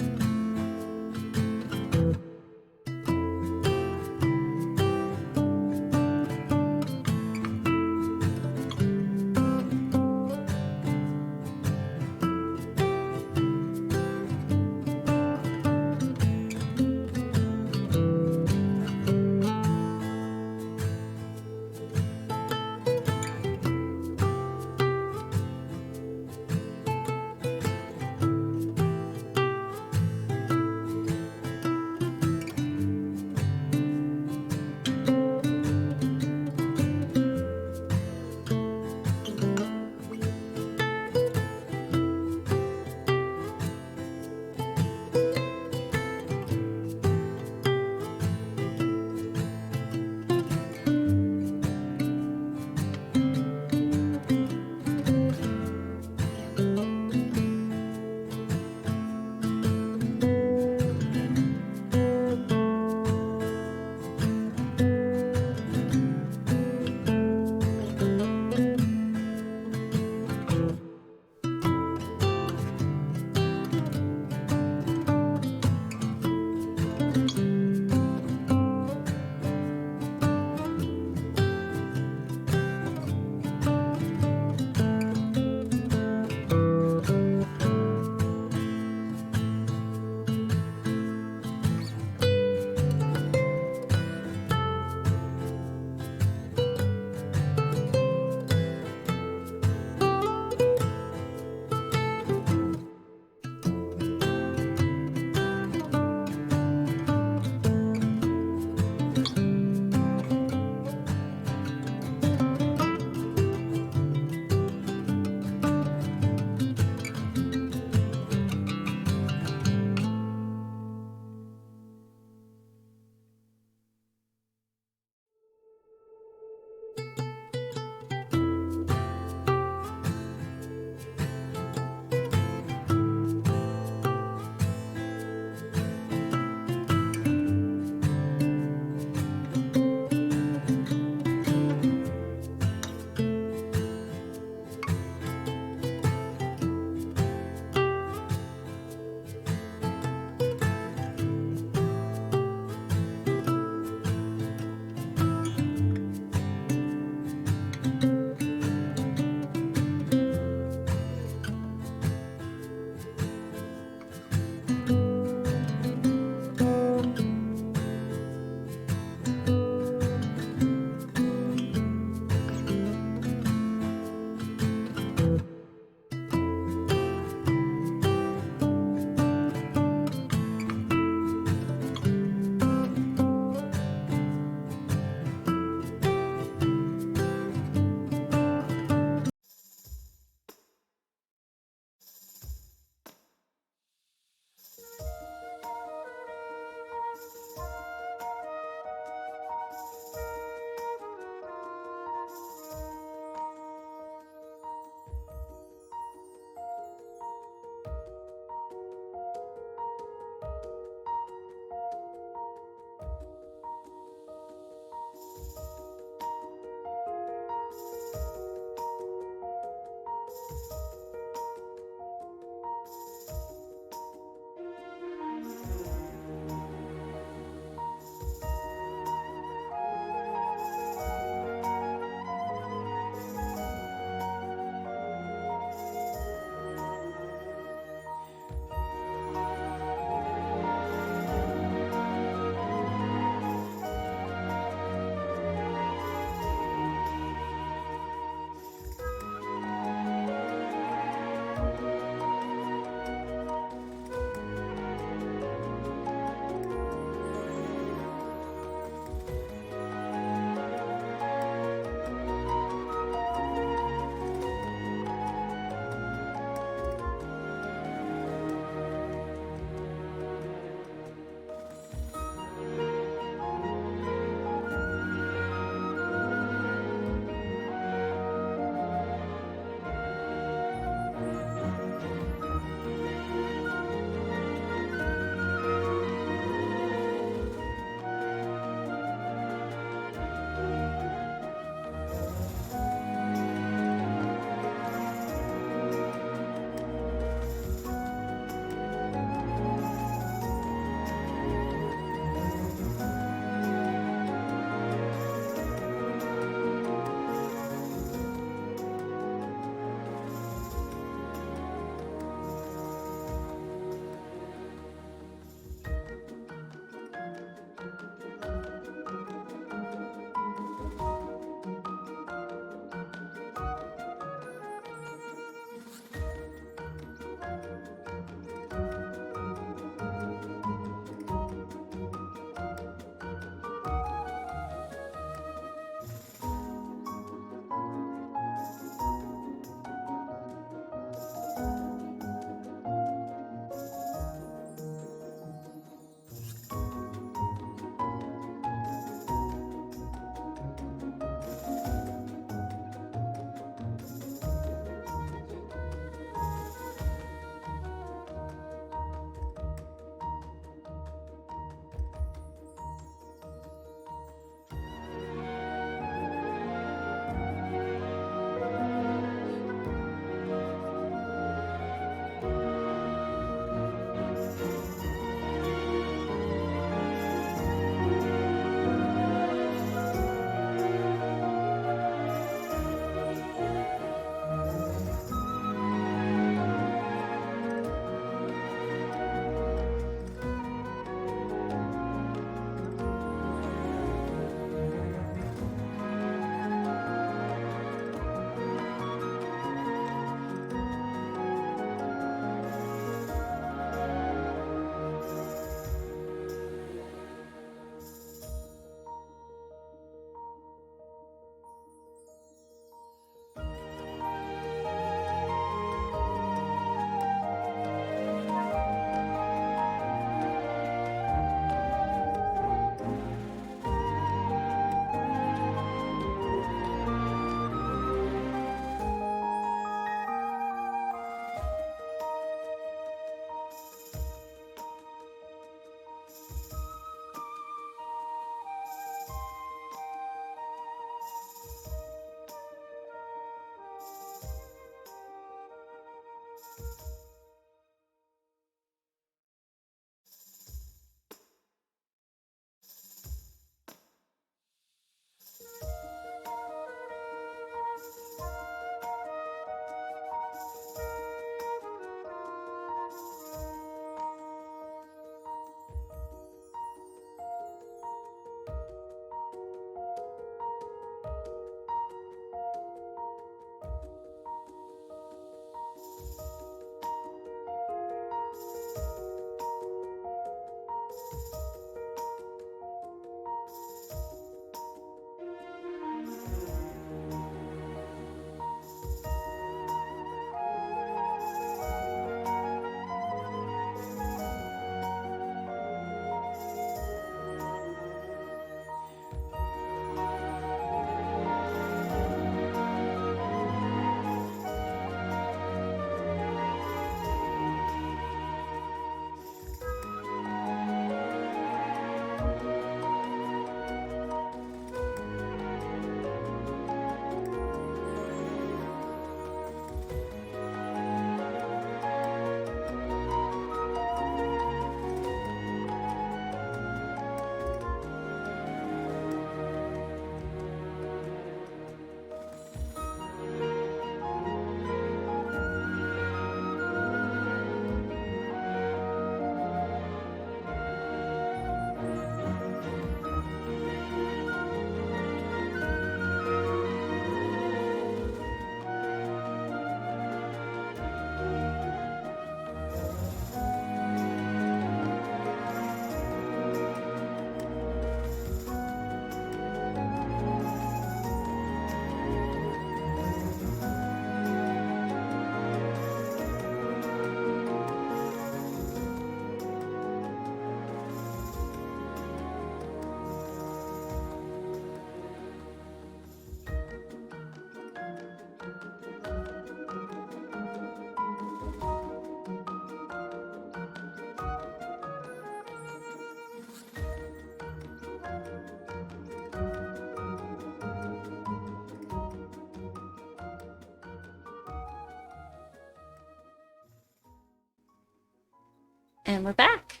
And we're back.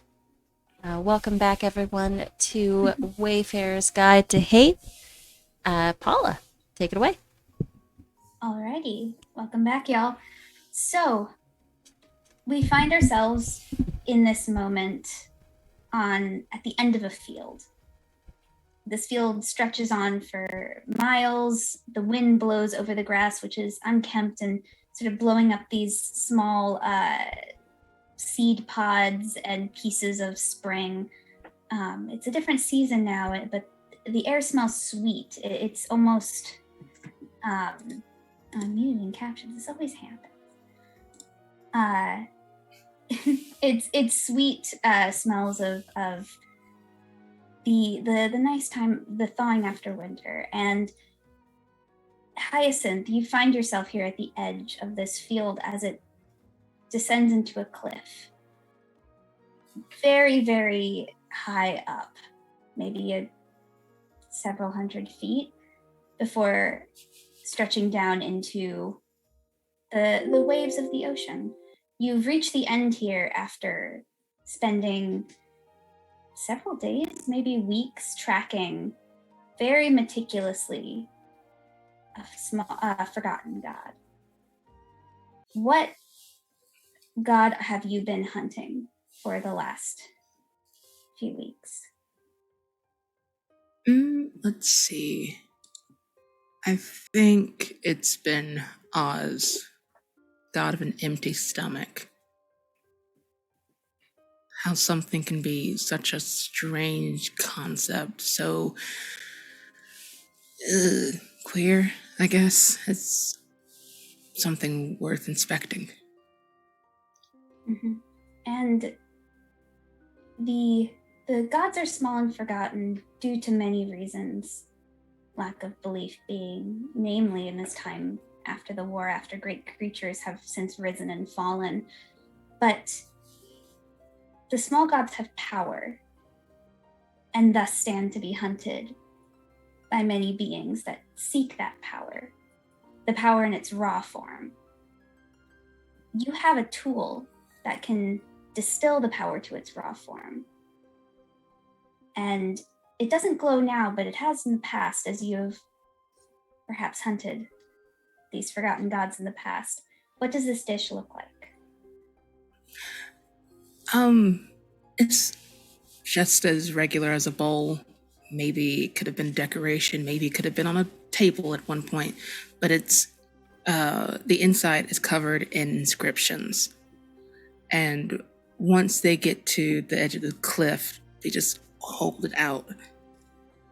Welcome back, everyone, to Wayfarer's Guide to Haeth. Paula, take it away.
Alrighty, welcome back, y'all. So, we find ourselves in this moment at the end of a field. This field stretches on for miles. The wind blows over the grass, which is unkempt and sort of blowing up these small seed pods and pieces of spring. It's a different season now, but the air smells sweet. It's almost... I'm muting captions. This always happens. It's sweet smells of the nice time, the thawing after winter. And Hyacinth, you find yourself here at the edge of this field as it descends into a cliff. Very, very high up, maybe several hundred feet, before stretching down into the waves of the ocean. You've reached the end here after spending several days, maybe weeks, tracking very meticulously a small, forgotten god. What god have you been hunting for the last few weeks?
Let's see. I think it's been Oz, god of an empty stomach. How something can be such a strange concept, so queer, I guess. It's something worth inspecting.
Mm-hmm. And the gods are small and forgotten due to many reasons. Lack of belief being, namely in this time after the war, after great creatures have since risen and fallen. But the small gods have power, and thus stand to be hunted by many beings that seek that power, the power in its raw form. You have a tool that can distill the power to its raw form. And it doesn't glow now, but it has in the past, as you've perhaps hunted these forgotten gods in the past. What does this dish look like?
It's just as regular as a bowl. Maybe it could have been decoration, maybe it could have been on a table at one point, but it's, the inside is covered in inscriptions. And once they get to the edge of the cliff, they just hold it out.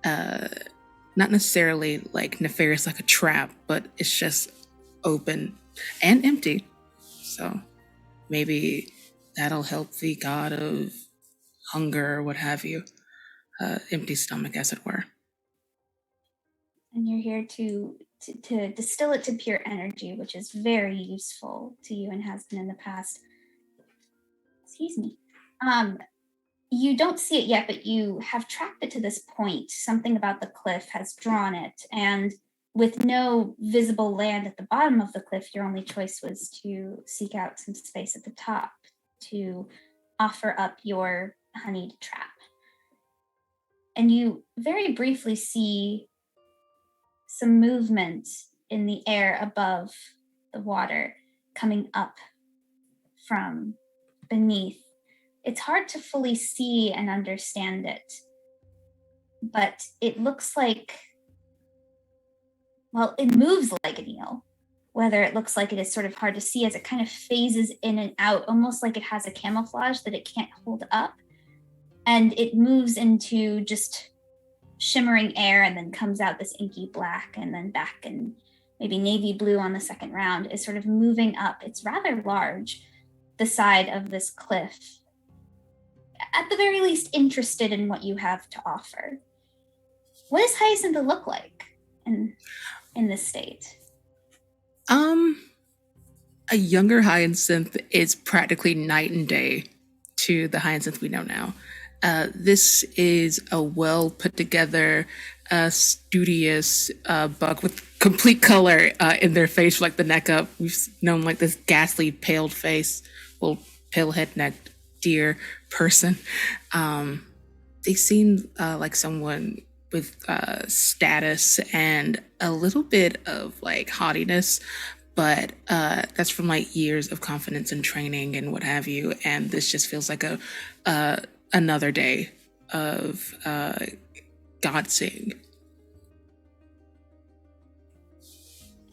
Not necessarily like nefarious like a trap, but it's just open and empty. So maybe that'll help the god of hunger or what have you. Empty stomach, as it were.
And you're here to distill it to pure energy, which is very useful to you and has been in the past. Excuse me. You don't see it yet, but you have tracked it to this point. Something about the cliff has drawn it, and with no visible land at the bottom of the cliff, your only choice was to seek out some space at the top to offer up your honeyed trap. And you very briefly see some movement in the air above the water coming up from beneath. It's hard to fully see and understand it, but it looks like, well, it moves like an eel. Whether it looks like it is sort of hard to see as it kind of phases in and out, almost like it has a camouflage that it can't hold up. And it moves into just shimmering air and then comes out this inky black and then back and maybe navy blue on the second round, is sort of moving up. It's rather large, the side of this cliff. At the very least, interested in what you have to offer. What does Hyacinth look like in this state?
A younger Hyacinth is practically night and day to the Hyacinth we know now. This is a well put together, studious buck with complete color in their face, like the neck up. We've known like this ghastly paled face, well, pale head, neck, dear person. They seem like someone with status and a little bit of like haughtiness, but that's from like years of confidence and training and what have you. And this just feels like a another day of God seeing.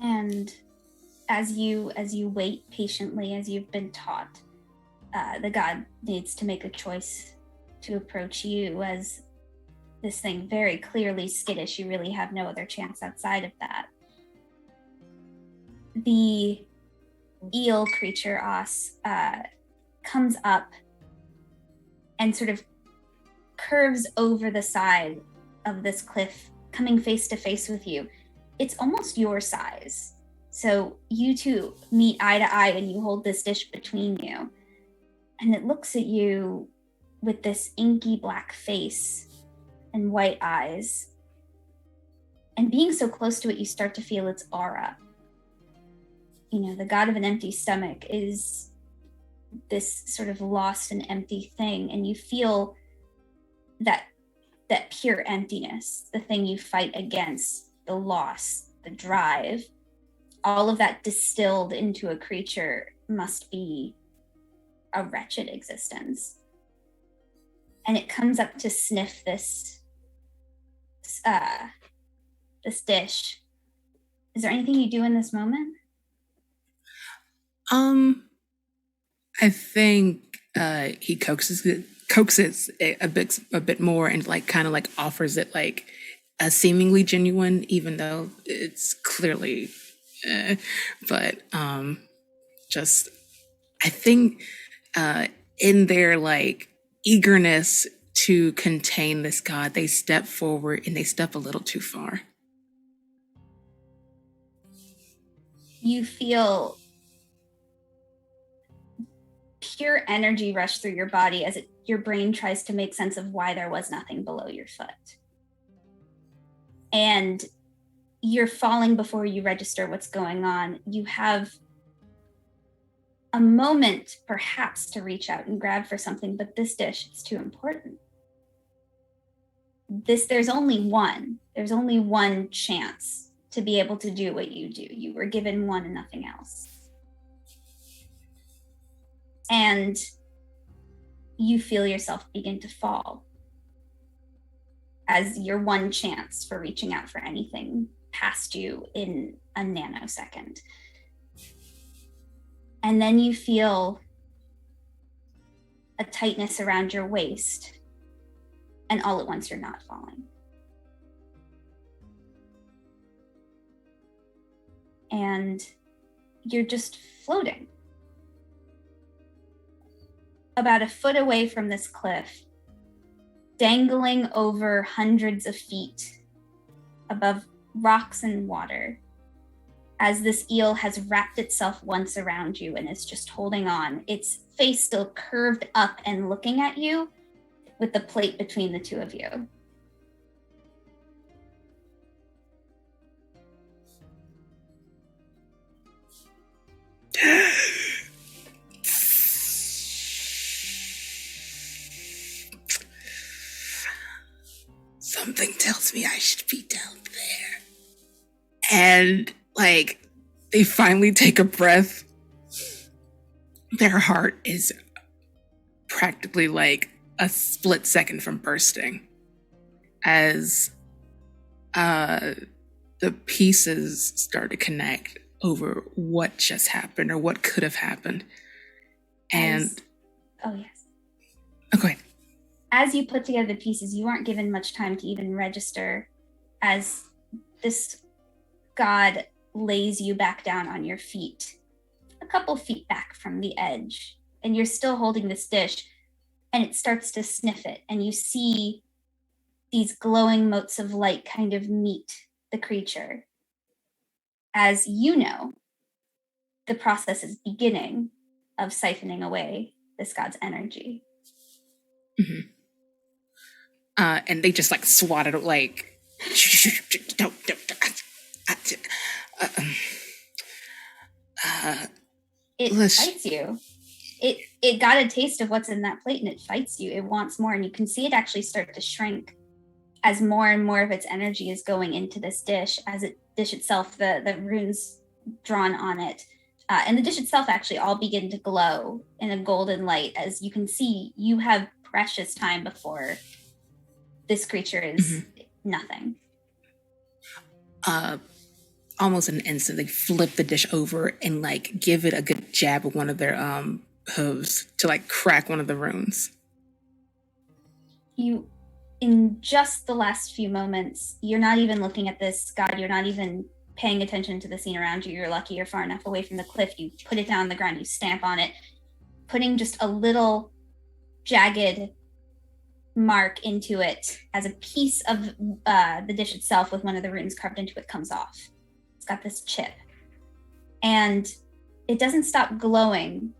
And as you wait patiently, as you've been taught, the god needs to make a choice to approach you as this thing very clearly skittish. You really have no other chance outside of that. The eel creature, Os, comes up and sort of curves over the side of this cliff, coming face to face with you. It's almost your size. So you two meet eye to eye and you hold this dish between you. And it looks at you with this inky black face and white eyes. And being so close to it, you start to feel its aura. You know, the god of an empty stomach is this sort of lost and empty thing. And you feel that pure emptiness, the thing you fight against, the loss, the drive, all of that distilled into a creature must be a wretched existence. And it comes up to sniff this dish. Is there anything you do in this moment?
I think he coaxes it a bit more and like kind of like offers it like a seemingly genuine, even though it's clearly, but just I think in their like eagerness to contain this god, they step forward and they step a little too far.
You feel pure energy rush through your body as your brain tries to make sense of why there was nothing below your foot. And you're falling before you register what's going on. You have a moment perhaps to reach out and grab for something, but this dish is too important. There's only one chance to be able to do what you do. You were given one and nothing else. And you feel yourself begin to fall as your one chance for reaching out for anything passed you in a nanosecond. And then you feel a tightness around your waist, and all at once you're not falling. And you're just floating. About a foot away from this cliff, dangling over hundreds of feet above rocks and water, as this eel has wrapped itself once around you and is just holding on, its face still curved up and looking at you with the plate between the two of you.
Something tells me I should be down there. And like they finally take a breath. Their heart is practically like a split second from bursting as the pieces start to connect over what just happened or what could have happened. And
oh yes.
Okay.
As you put together the pieces, you aren't given much time to even register as this god lays you back down on your feet, a couple feet back from the edge, and you're still holding this dish, and it starts to sniff it, and you see these glowing motes of light kind of meet the creature. As you know, the process is beginning of siphoning away this god's energy.
Mm-hmm. And they just like swat it like
it bites you. it got a taste of what's in that plate and it fights you. It wants more, and you can see it actually start to shrink as more and more of its energy is going into this dish. As it dish itself, the runes drawn on it, and the dish itself actually all begin to glow in a golden light. As you can see, you have precious time before this creature is nothing.
Almost in an instant, they flip the dish over and like give it a good jab with one of their hooves to like crack one of the runes.
You, in just the last few moments, you're not even looking at this god, you're not even paying attention to the scene around you. You're lucky you're far enough away from the cliff. You put it down on the ground, you stamp on it, putting just a little jagged mark into it as a piece of the dish itself with one of the runes carved into it comes off. It's got this chip. And it doesn't stop glowing,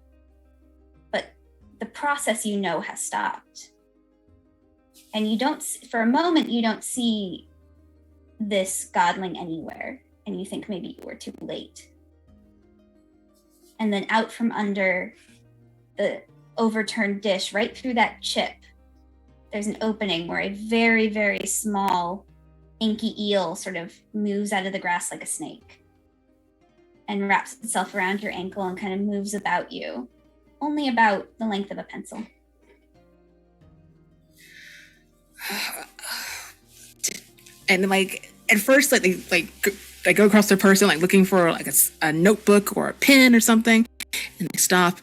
but the process has stopped. And you don't, for a moment, you don't see this godling anywhere. And you think maybe you were too late. And then out from under the overturned dish, right through that chip, there's an opening where a very, very small, inky eel sort of moves out of the grass like a snake and wraps itself around your ankle and kind of moves about you, only about the length of a pencil.
And like at first, like they go across their person, like looking for like a notebook or a pen or something, and they stop.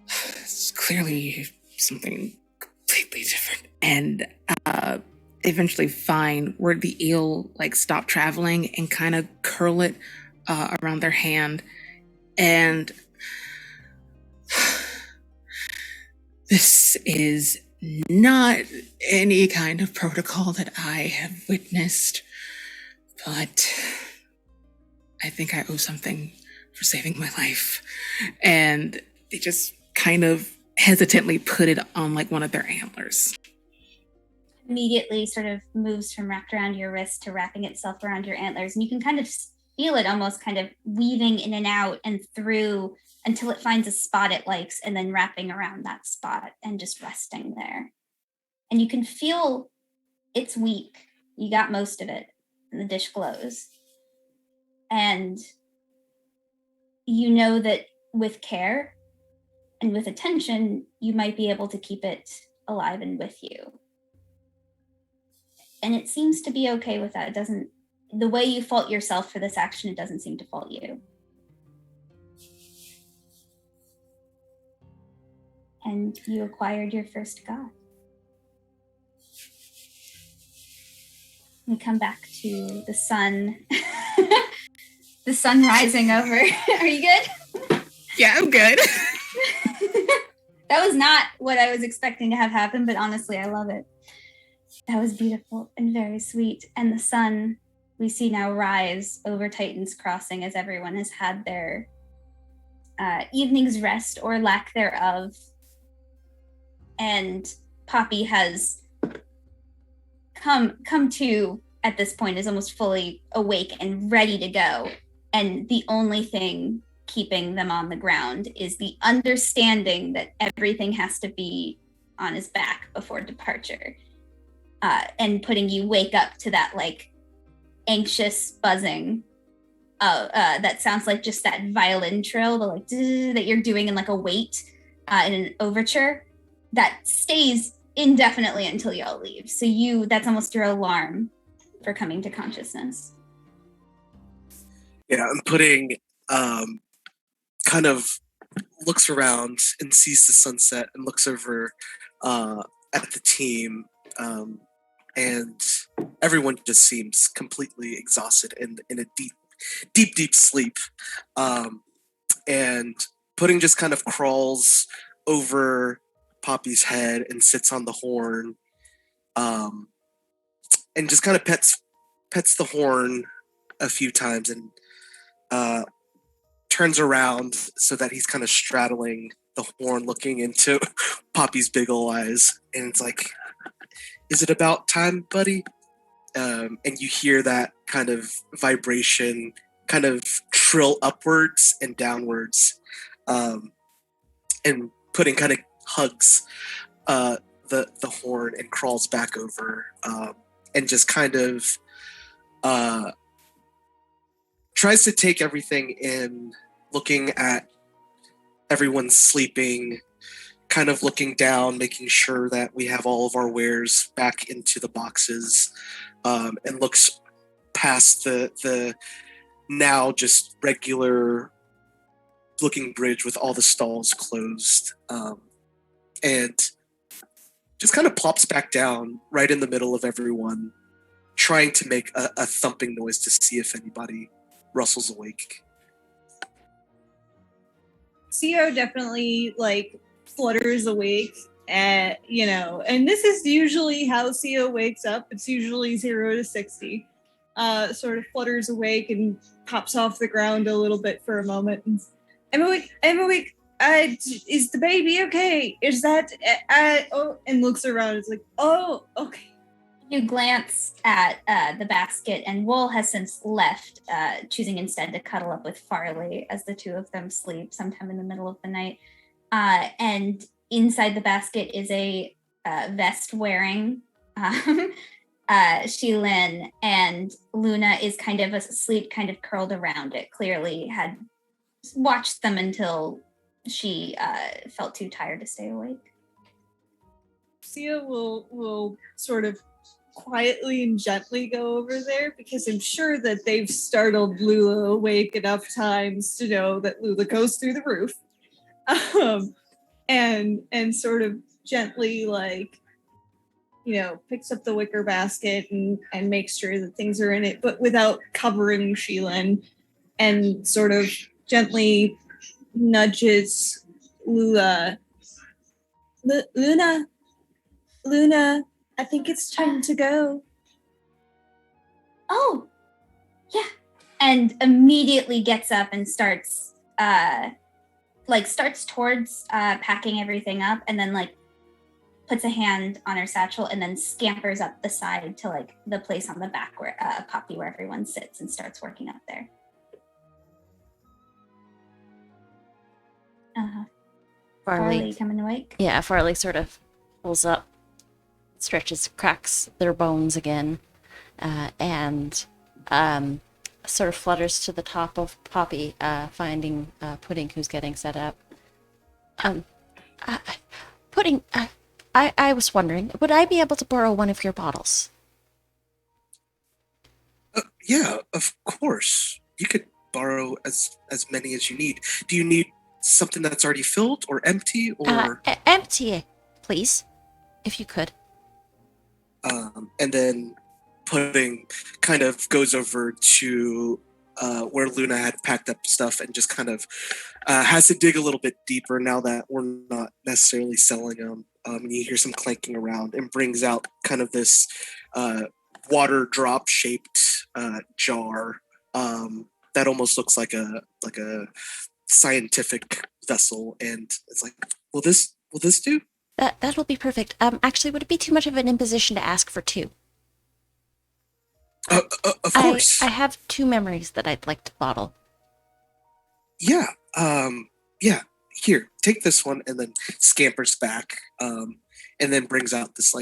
It's clearly something completely different, and they eventually find where the eel like stop traveling and kind of curl it around their hand, and this is not any kind of protocol that I have witnessed, but I think I owe something for saving my life. And they just kind of hesitantly put it on like one of their antlers.
Immediately sort of moves from wrapped around your wrist to wrapping itself around your antlers. And you can kind of feel it almost kind of weaving in and out and through until it finds a spot it likes, and then wrapping around that spot and just resting there. And you can feel it's weak. You got most of it, and the dish glows. And you know that with care and with attention, you might be able to keep it alive and with you. And it seems to be okay with that. It doesn't, the way you fault yourself for this action, it doesn't seem to fault you. And you acquired your first god. We come back to the sun. The sun rising over. Are you good?
Yeah, I'm good.
That was not what I was expecting to have happen, but honestly, I love it. That was beautiful and very sweet. And the sun we see now rise over Titan's Crossing as everyone has had their evening's rest or lack thereof. And Poppy has come to at this point, is almost fully awake and ready to go. And the only thing keeping them on the ground is the understanding that everything has to be on his back before departure. And putting you wake up to that like anxious buzzing that sounds like just that violin trill, the like that you're doing in like a wait in an overture that stays indefinitely until y'all leave. So that's almost your alarm for coming to consciousness.
Yeah, I'm putting kind of looks around and sees the sunset and looks over at the team, and everyone just seems completely exhausted and in a deep sleep, and Pudding just kind of crawls over Poppy's head and sits on the horn, and just kind of pets the horn a few times and turns around so that he's kind of straddling the horn looking into Poppy's big ol' eyes, and it's like, is it about time, buddy? And you hear that kind of vibration kind of trill upwards and downwards, and Pudding kind of hugs the horn and crawls back over and just kind of tries to take everything in, looking at everyone sleeping, kind of looking down, making sure that we have all of our wares back into the boxes, and looks past the now just regular looking bridge with all the stalls closed, and just kind of plops back down right in the middle of everyone, trying to make a thumping noise to see if anybody rustles awake.
CO definitely like flutters awake and and this is usually how CO wakes up. It's usually 0 to 60. Sort of flutters awake and pops off the ground a little bit for a moment. And, I'm awake. Is the baby okay? Is that oh, and looks around. It's like, oh, okay.
You glance at the basket, and Wool has since left, choosing instead to cuddle up with Farley as the two of them sleep sometime in the middle of the night. And inside the basket is a vest-wearing Shilin, and Luna is kind of asleep, kind of curled around it. Clearly had watched them until she felt too tired to stay awake.
Sia will sort of quietly and gently go over there, because I'm sure that they've startled Lula awake enough times to know that Lula goes through the roof. And sort of gently, like, picks up the wicker basket and makes sure that things are in it, but without covering Sheila, and sort of gently nudges Lula. Luna, I think it's time to go.
Oh, yeah. And immediately gets up and starts towards packing everything up, and then puts a hand on her satchel and then scampers up the side to the place on the back where Poppy, where everyone sits, and starts working up there. Farley coming awake?
Yeah, Farley sort of pulls up, stretches, cracks their bones again, and sort of flutters to the top of Poppy, finding Pudding, who's getting set up. Pudding, I was wondering, would I be able to borrow one of your bottles?
Yeah, of course. You could borrow as many as you need. Do you need something that's already filled or empty, or
empty, please, if you could.
And then Pudding kind of goes over to where Luna had packed up stuff and just kind of has to dig a little bit deeper now that we're not necessarily selling them. And you hear some clanking around, and brings out kind of this water drop shaped jar that almost looks like a scientific vessel, and it's like, will this do?
That'll be perfect. Actually, would it be too much of an imposition to ask for two?
Of course.
I have 2 memories that I'd like to bottle.
Yeah. Yeah. Here, take this one, and then scampers back, and then brings out this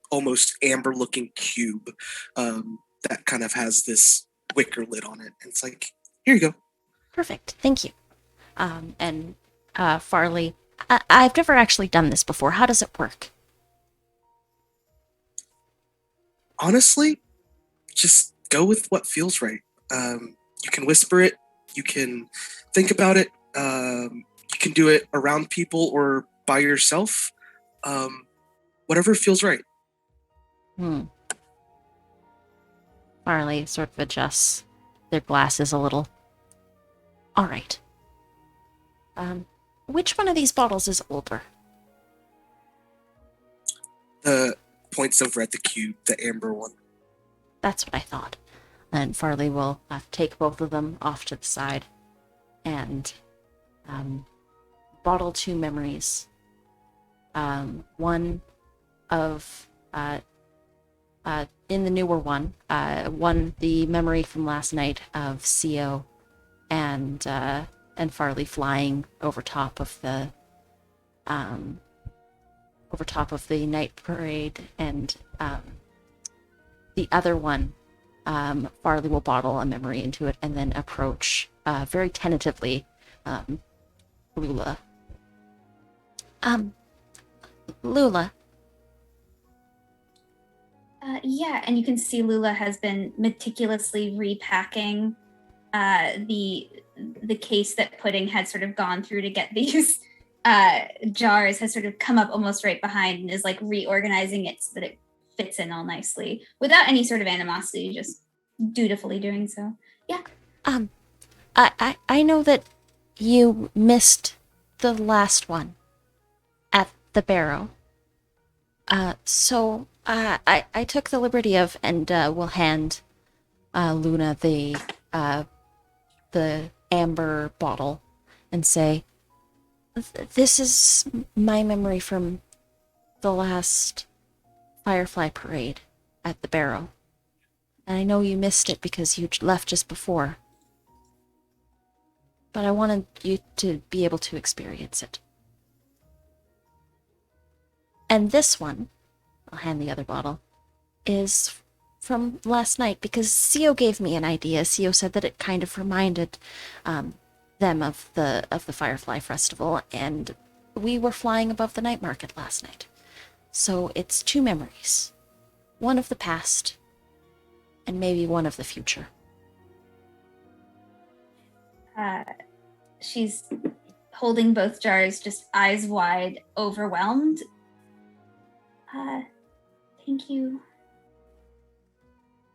almost amber-looking cube that kind of has this wicker lid on it. And it's like, here you go.
Perfect. Thank you. And Farley, I've never actually done this before. How does it work?
Honestly, just go with what feels right. You can whisper it. You can think about it. You can do it around people or by yourself. Whatever feels right.
Farley sort of adjusts their glasses a little. All right. Which one of these bottles is older?
The points over at the cube, the amber one.
That's what I thought. And Farley will take both of them off to the side and bottle 2 memories. One of in the newer one, the memory from last night of CO and and Farley flying over top of the night parade, and the other one, Farley will bottle a memory into it and then approach very tentatively Lula. Lula.
Yeah, and you can see Lula has been meticulously repacking the case that Pudding had sort of gone through to get these jars, has sort of come up almost right behind and is like reorganizing it so that it fits in all nicely without any sort of animosity, just dutifully doing so. Yeah.
I know that you missed the last one at the barrow. So I took the liberty of, and will hand Luna the amber bottle and say, this is my memory from the last Firefly parade at the barrow. And I know you missed it because you left just before. But I wanted you to be able to experience it. And this one, I'll hand the other bottle, is from last night because Sio gave me an idea. Sio said that it kind of reminded them of the Firefly Festival, and we were flying above the night market last night. So it's two memories. One of the past, and maybe one of the future.
She's holding both jars, just eyes wide, overwhelmed. Thank you.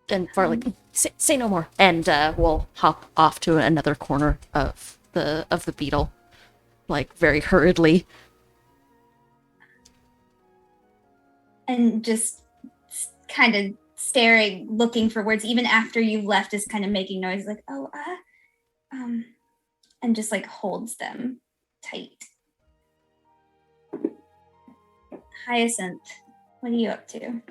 And Farley, say no more. And we'll hop off to another corner of the beetle, like very hurriedly.
And just kind of staring, looking for words, even after you left, is kind of making noise, like, and just like holds them tight. Hyacinth, what are you up to?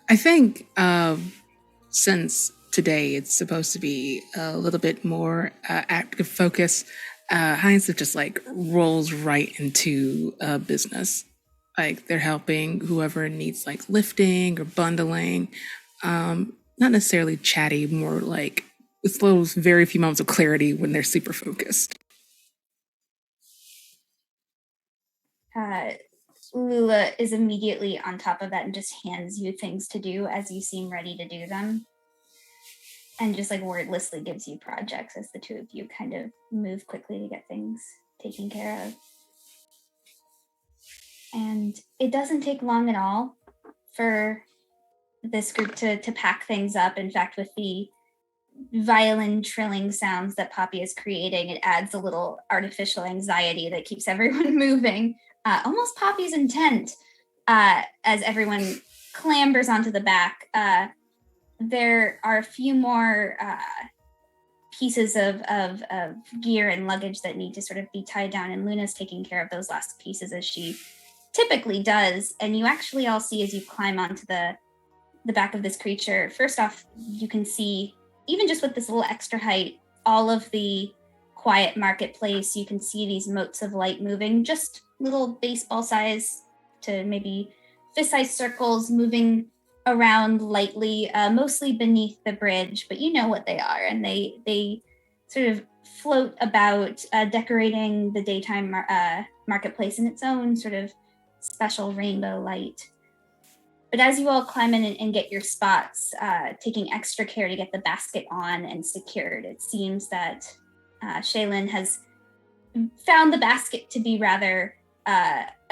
I think since today it's supposed to be a little bit more active focus, Hyacinth just like rolls right into business. Like they're helping whoever needs like lifting or bundling. Not necessarily chatty, more like with those very few moments of clarity when they're super focused.
Lula is immediately on top of that and just hands you things to do as you seem ready to do them. And just like wordlessly gives you projects as the two of you kind of move quickly to get things taken care of. And it doesn't take long at all for this group to pack things up. In fact, with the violin trilling sounds that Poppy is creating, it adds a little artificial anxiety that keeps everyone moving. Almost Poppy's intent, as everyone clambers onto the back. There are a few more pieces of gear and luggage that need to sort of be tied down, and Luna's taking care of those last pieces as she typically does. And you actually all see as you climb onto the back of this creature, first off, you can see, even just with this little extra height, all of the quiet marketplace. You can see these motes of light moving, just little baseball size to maybe fist-sized circles moving around lightly, mostly beneath the bridge, but you know what they are, and they sort of float about, decorating the daytime marketplace in its own sort of special rainbow light. But as you all climb in and get your spots, taking extra care to get the basket on and secured, it seems that Shaylin has found the basket to be a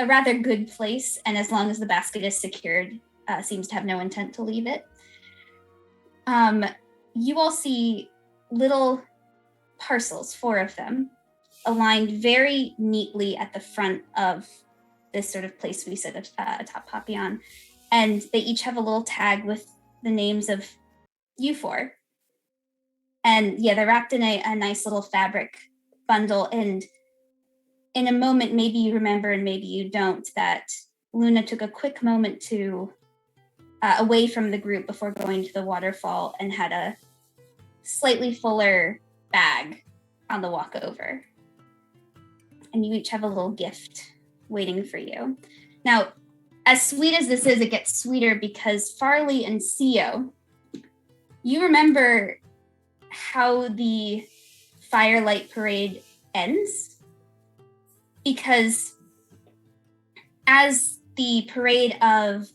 rather good place, and as long as the basket is secured, seems to have no intent to leave it. You all see little parcels, 4 of them, aligned very neatly at the front of this sort of place we sit atop Poppy on. And they each have a little tag with the names of you 4. And yeah, they're wrapped in a nice little fabric bundle. And in a moment, maybe you remember and maybe you don't, that Luna took a quick moment to away from the group before going to the waterfall and had a slightly fuller bag on the walk over. And you each have a little gift waiting for you. Now, as sweet as this is, it gets sweeter because Farley and Sio, you remember how the Firelight Parade ends? Because as the parade of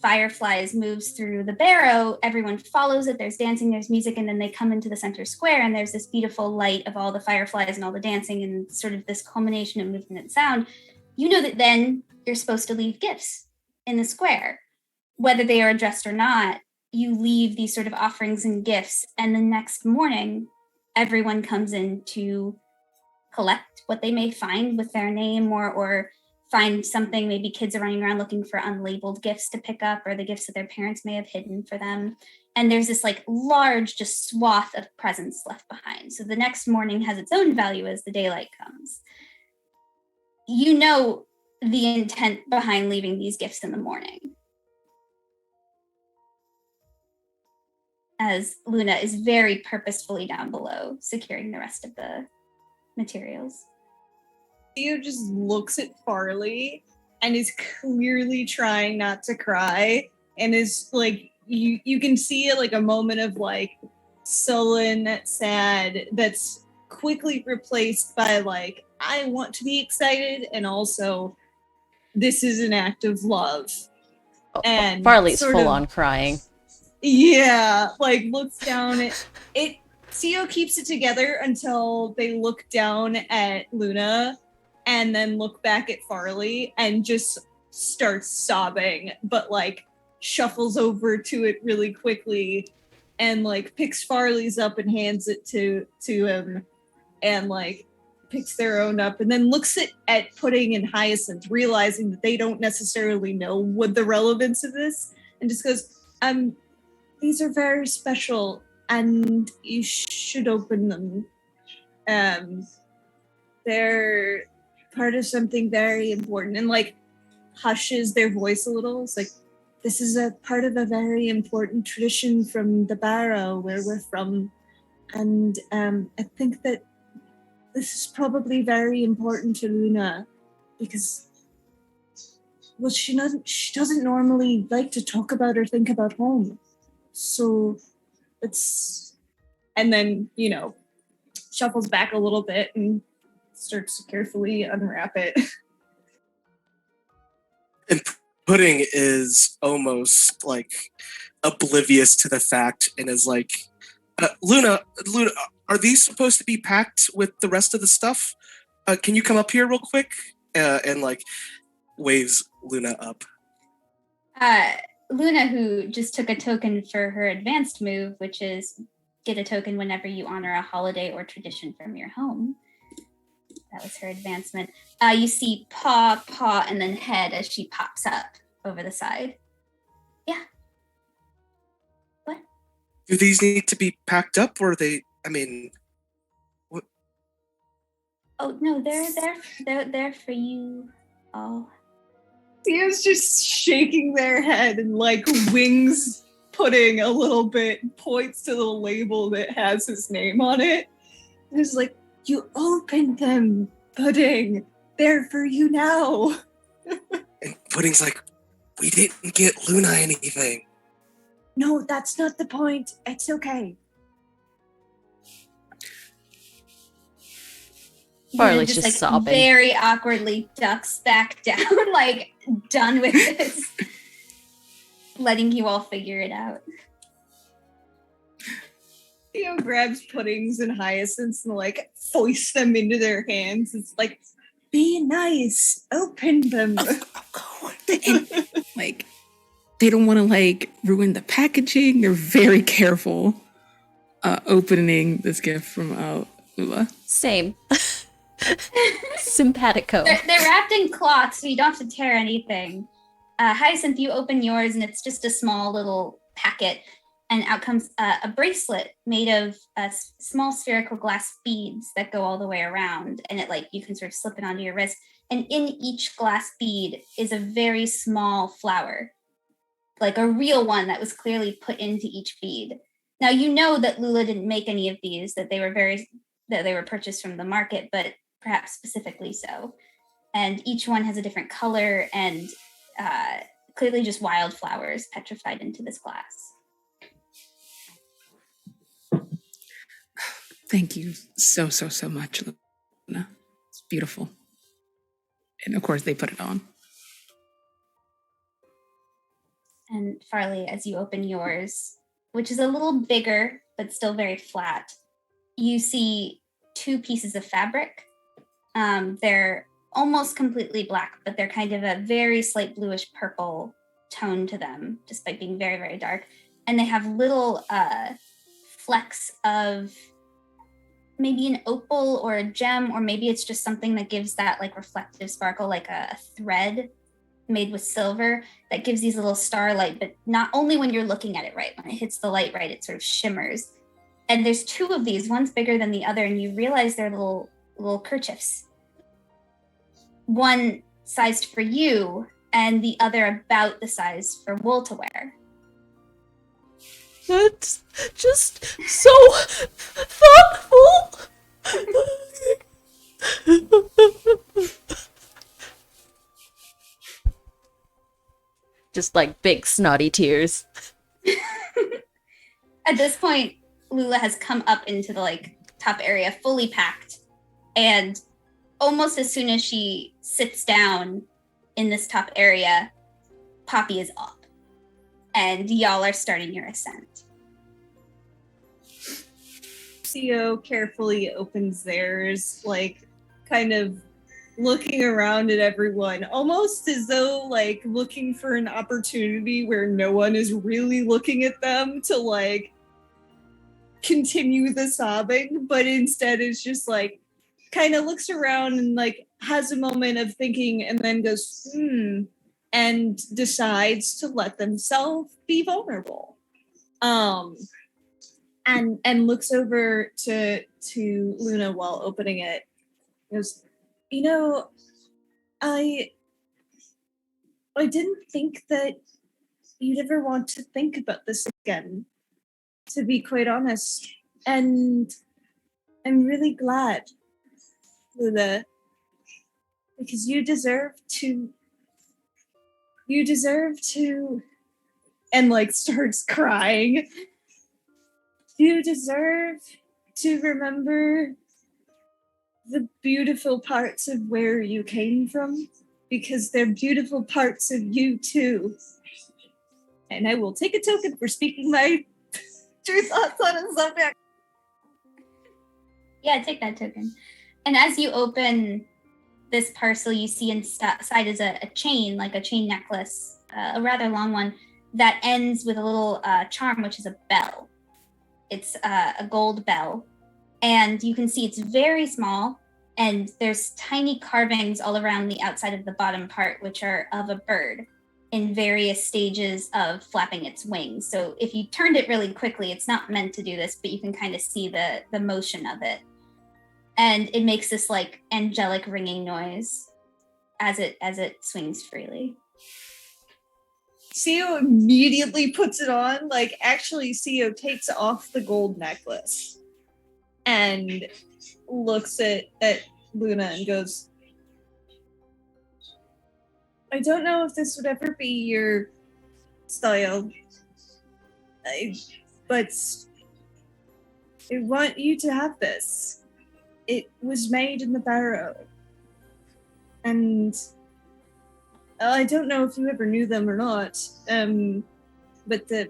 fireflies moves through the barrow, everyone follows it, there's dancing, there's music, and then they come into the center square, and there's this beautiful light of all the fireflies and all the dancing and sort of this culmination of movement and sound. You know that then you're supposed to leave gifts in the square. Whether they are addressed or not, you leave these sort of offerings and gifts, and the next morning, everyone comes in to collect what they may find with their name or find something. Maybe kids are running around looking for unlabeled gifts to pick up or the gifts that their parents may have hidden for them. And there's this like large just swath of presents left behind. So the next morning has its own value as the daylight comes. You know the intent behind leaving these gifts in the morning. As Luna is very purposefully down below, securing the rest of the materials.
Theo just looks at Farley and is clearly trying not to cry and is like, you can see like a moment of like sullen, sad that's quickly replaced by like, I want to be excited and also this is an act of love. And
Farley's full on crying.
Yeah, like looks down at it. Theo keeps it together until they look down at Luna and then look back at Farley and just starts sobbing, but like shuffles over to it really quickly and like picks Farley's up and hands it to him and like picks their own up and then looks at Pudding and Hyacinth, realizing that they don't necessarily know what the relevance of this, and just goes, these are very special and you should open them. They're part of something very important, and like hushes their voice a little. It's like, this is a part of a very important tradition from the Barrow where we're from. And I think that this is probably very important to Luna because, well, she doesn't normally like to talk about or think about home. So it's, and then, you know, shuffles back a little bit and starts to carefully unwrap it.
And Pudding is almost like oblivious to the fact and is like, Luna, are these supposed to be packed with the rest of the stuff? Can you come up here real quick? And like waves Luna up.
Luna, who just took a token for her advanced move, which is get a token whenever you honor a holiday or tradition from your home. That was her advancement. You see paw, and then head as she pops up over the side. Yeah. What?
Do these need to be packed up, or I mean, what?
Oh no, they're there for you all.
Theo's just shaking their head and like wings Pudding a little bit, points to the label that has his name on it. And it's like, you opened them, Pudding. They're for you now.
And Pudding's like, we didn't get Luna anything.
No, that's not the point. It's okay.
Farley's just sobbing.
Very awkwardly ducks back down, like done with this. Letting you all figure it out.
Theo grabs Puddings and Hyacinths and like foists them into their hands. It's like, be nice, open them.
Like, they don't want to like ruin the packaging. They're very careful opening this gift from Lula.
Same. Simpatico.
They're wrapped in cloth, so you don't have to tear anything. Hyacinth, you open yours, and it's just a small little packet, and out comes a bracelet made of small spherical glass beads that go all the way around, and it like you can sort of slip it onto your wrist. And in each glass bead is a very small flower like a real one that was clearly put into each bead. Now, you know that Lula didn't make any of these, that they were purchased from the market, but perhaps specifically so. And each one has a different color and clearly just wildflowers petrified into this glass.
Thank you so much, Luna. It's beautiful. And of course, they put it on.
And Farley, as you open yours, which is a little bigger, but still very flat, you see 2 pieces of fabric. They're almost completely black, but they're kind of a very slight bluish purple tone to them, despite being very, very dark. And they have little flecks of maybe an opal or a gem, or maybe it's just something that gives that like reflective sparkle, like a thread made with silver that gives these little starlight, but not only when you're looking at it right. When it hits the light right, it sort of shimmers. And there's 2 of these, one's bigger than the other, and you realize they're little kerchiefs. One sized for you, and the other about the size for Wool to wear.
That's just so thoughtful. Just like big snotty tears.
At this point, Lula has come up into the like top area, fully packed, and almost as soon as she sits down in this top area, Poppy is up, and y'all are starting your ascent.
CO carefully opens theirs, like kind of looking around at everyone, almost as though like looking for an opportunity where no one is really looking at them to like continue the sobbing, but instead is just like kind of looks around and like has a moment of thinking and then goes, and decides to let themselves be vulnerable. And looks over to Luna while opening it. Goes, you know, I didn't think that you'd ever want to think about this again, to be quite honest. And I'm really glad, Luna, because you deserve to, and like starts crying. You deserve to remember the beautiful parts of where you came from, because they're beautiful parts of you too. And I will take a token for speaking my true thoughts on a subject.
Yeah, take that token. And as you open this parcel, you see inside is a chain, like a chain necklace, a rather long one, that ends with a little charm, which is a bell. It's a gold bell. And you can see it's very small, and there's tiny carvings all around the outside of the bottom part, which are of a bird in various stages of flapping its wings. So if you turned it really quickly, it's not meant to do this, but you can kind of see the motion of it. And it makes this like angelic ringing noise as it swings freely.
CO immediately puts it on. Like, actually, CO takes off the gold necklace and looks at Luna and goes, I don't know if this would ever be your style, but I want you to have this. It was made in the Barrow. And I don't know if you ever knew them or not, but the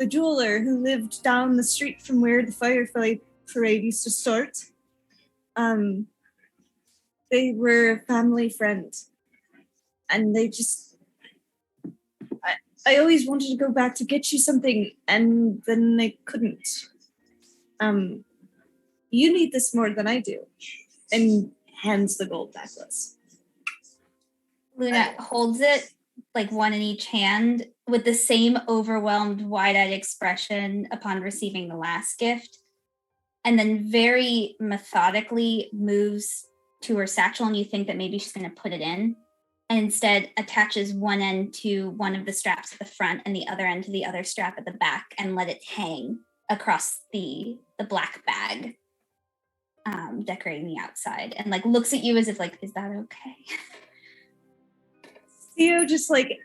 jeweler who lived down the street from where the Firefly Parade used to start, they were a family friend. And they just... I always wanted to go back to get you something, and then I couldn't. You need this more than I do. And hands the gold necklace.
Luna holds it, like one in each hand, with the same overwhelmed, wide-eyed expression upon receiving the last gift, and then very methodically moves to her satchel, and you think that maybe she's going to put it in, and instead attaches one end to one of the straps at the front and the other end to the other strap at the back, and let it hang across the black bag, decorating the outside, and like looks at you as if like, is that okay?
Theo just like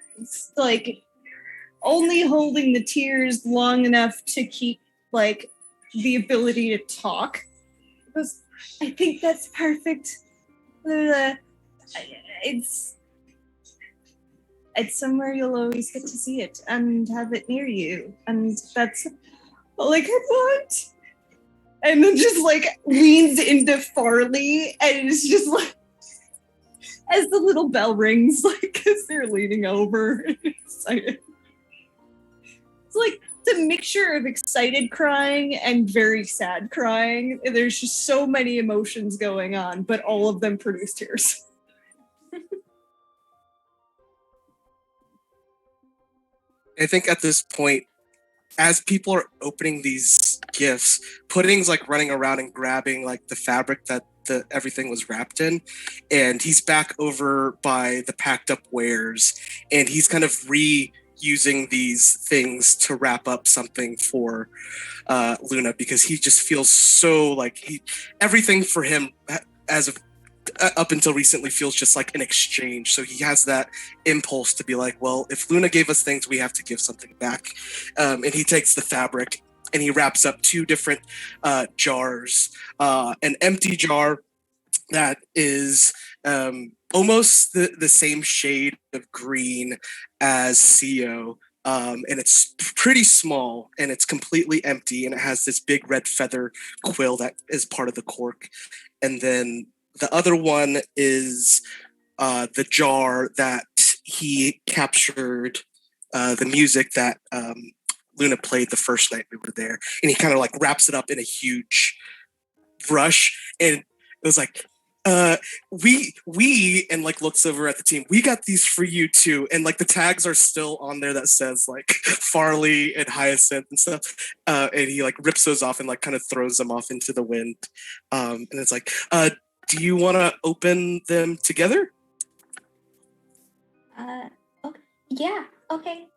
only holding the tears long enough to keep like the ability to talk. Goes, I think that's perfect. It's somewhere you'll always get to see it and have it near you, and that's all I could want. And then just like leans into Farley, and it's just like, as the little bell rings, like as they're leaning over, excited. It's like it's a mixture of excited crying and very sad crying. There's just so many emotions going on, but all of them produce tears.
I think at this point, as people are opening these gifts, Pudding's like running around and grabbing like the fabric that everything was wrapped in, and he's back over by the packed up wares, and he's kind of reusing these things to wrap up something for Luna, because he just feels so like everything for him as of up until recently feels just like an exchange. So he has that impulse to be like, well, if Luna gave us things, we have to give something back. And he takes the fabric and he wraps up two different jars. An empty jar that is almost the same shade of green as Theo. And it's pretty small and it's completely empty, and it has this big red feather quill that is part of the cork. And then the other one is the jar that he captured the music that Luna played the first night we were there. And he kind of like wraps it up in a huge brush. And it was like, we and like looks over at the team, we got these for you too. And like the tags are still on there that says like Farley and Hyacinth and stuff. And he like rips those off and like kind of throws them off into the wind. And it's like, do you want to open them together?
Okay. Yeah, okay.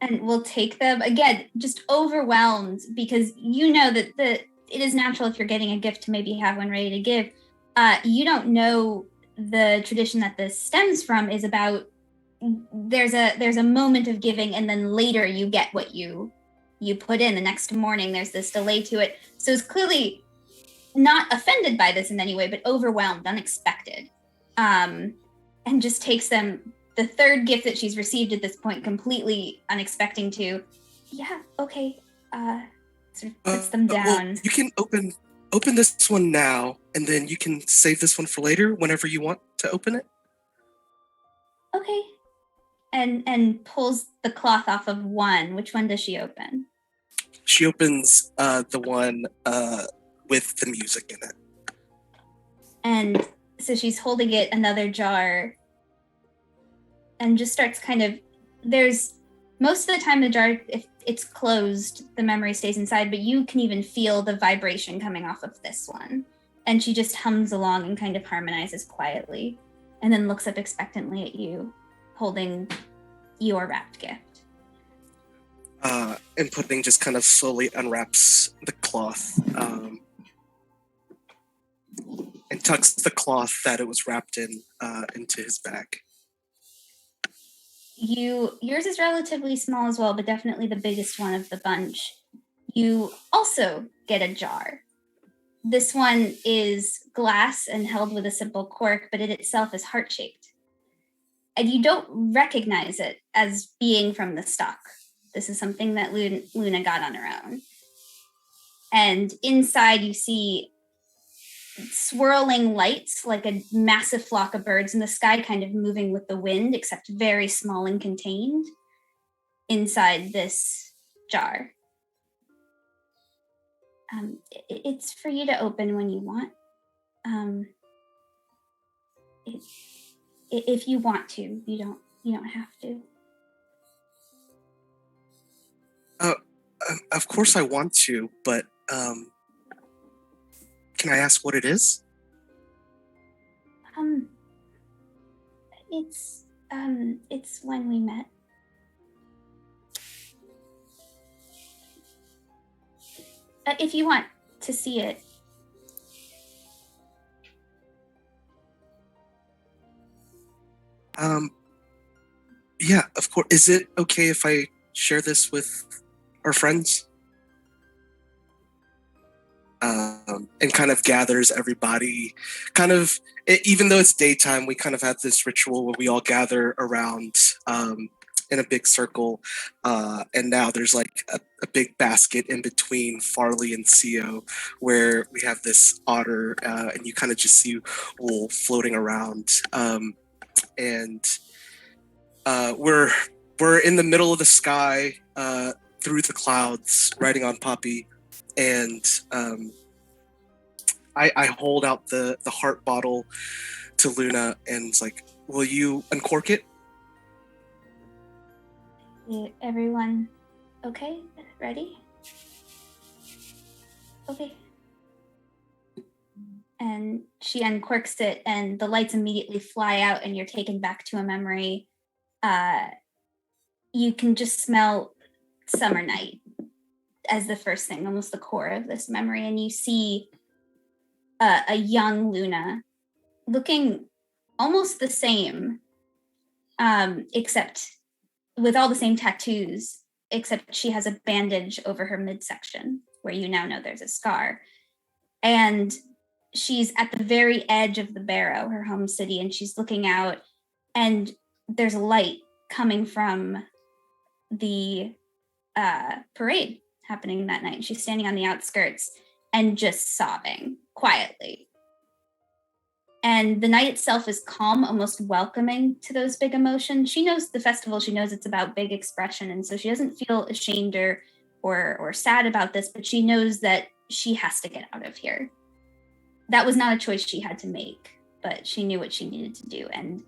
And we'll take them, again, just overwhelmed, because you know that it is natural if you're getting a gift to maybe have one ready to give. You don't know the tradition that this stems from is about there's a moment of giving, and then later you get what you put in. The next morning there's this delay to it. So it's clearly not offended by this in any way, but overwhelmed, unexpected, and just takes them, the third gift that she's received at this point, completely unexpecting to, yeah, okay, sort of puts them down.
Well, you can open this one now, and then you can save this one for later whenever you want to open it.
Okay. And pulls the cloth off of one. Which one does she open?
She opens the one with the music in it.
And so she's holding it, another jar, and just starts kind of, there's, most of the time the jar, if it's closed, the memory stays inside, but you can even feel the vibration coming off of this one. And she just hums along and kind of harmonizes quietly, and then looks up expectantly at you, holding your wrapped gift.
And Pudding just kind of slowly unwraps the cloth and tucks the cloth that it was wrapped in into his bag.
Yours is relatively small as well, but definitely the biggest one of the bunch. You also get a jar. This one is glass and held with a simple cork, but it itself is heart-shaped. And you don't recognize it as being from the stock. This is something that Luna got on her own. And inside you see swirling lights, like a massive flock of birds in the sky, kind of moving with the wind, except very small and contained inside this jar. It's for you to open when you want. If you want to, you don't have to.
Of course I want to, but can I ask what it is?
It's when we met. If you want to see it.
Yeah, of course. Is it okay if I share this with our friends? And kind of gathers everybody. Even though it's daytime, we kind of have this ritual where we all gather around in a big circle. And now there's like a big basket in between Farley and Sio where we have this otter, and you kind of just see Wool floating around. And we're in the middle of the sky, through the clouds, riding on Poppy, and I hold out the heart bottle to Luna, and it's like, "Will you uncork it?"
Everyone, okay? Ready? Okay. And she uncorks it, and the lights immediately fly out, and you're taken back to a memory. You can just smell summer night as the first thing, almost the core of this memory, and you see a young Luna looking almost the same, except with all the same tattoos, except she has a bandage over her midsection where you now know there's a scar. And she's at the very edge of the Barrow, her home city, and she's looking out, and there's a light coming from the parade happening that night. She's standing on the outskirts and just sobbing quietly. And the night itself is calm, almost welcoming to those big emotions. She knows the festival, she knows it's about big expression, and so she doesn't feel ashamed or sad about this, but she knows that she has to get out of here. That was not a choice she had to make, but she knew what she needed to do. And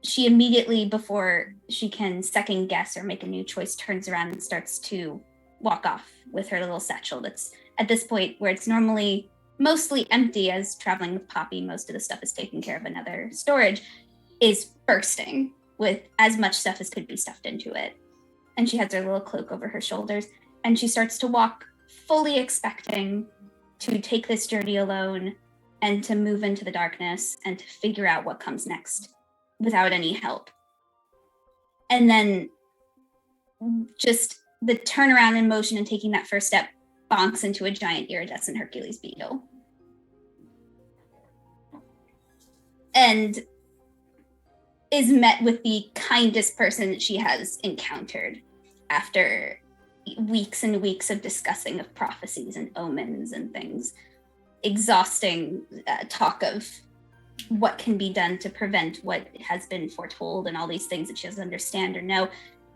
she immediately, before she can second guess or make a new choice, turns around and starts to walk off with her little satchel that's at this point where it's normally mostly empty, as traveling with Poppy, most of the stuff is taken care of in other storage, is bursting with as much stuff as could be stuffed into it. And she has her little cloak over her shoulders, and she starts to walk, fully expecting to take this journey alone and to move into the darkness and to figure out what comes next without any help. And then just the turnaround in motion and taking that first step bonks into a giant iridescent Hercules beetle. And is met with the kindest person that she has encountered after weeks and weeks of discussing of prophecies and omens and things. Exhausting talk of what can be done to prevent what has been foretold and all these things that she doesn't understand or know.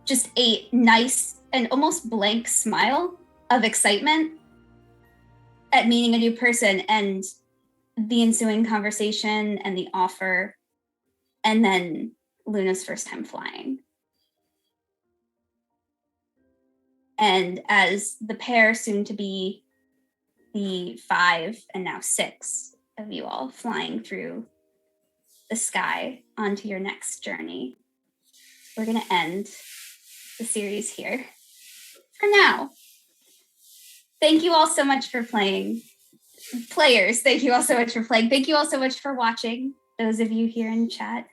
Just a nice and almost blank smile of excitement at meeting a new person, and the ensuing conversation and the offer, and then Luna's first time flying. And as the pair, soon to be the 5 and now 6 of you all flying through the sky onto your next journey, we're going to end the series here for now. Thank you all so much for playing. Players, thank you all so much for playing. Thank you all so much for watching, those of you here in chat.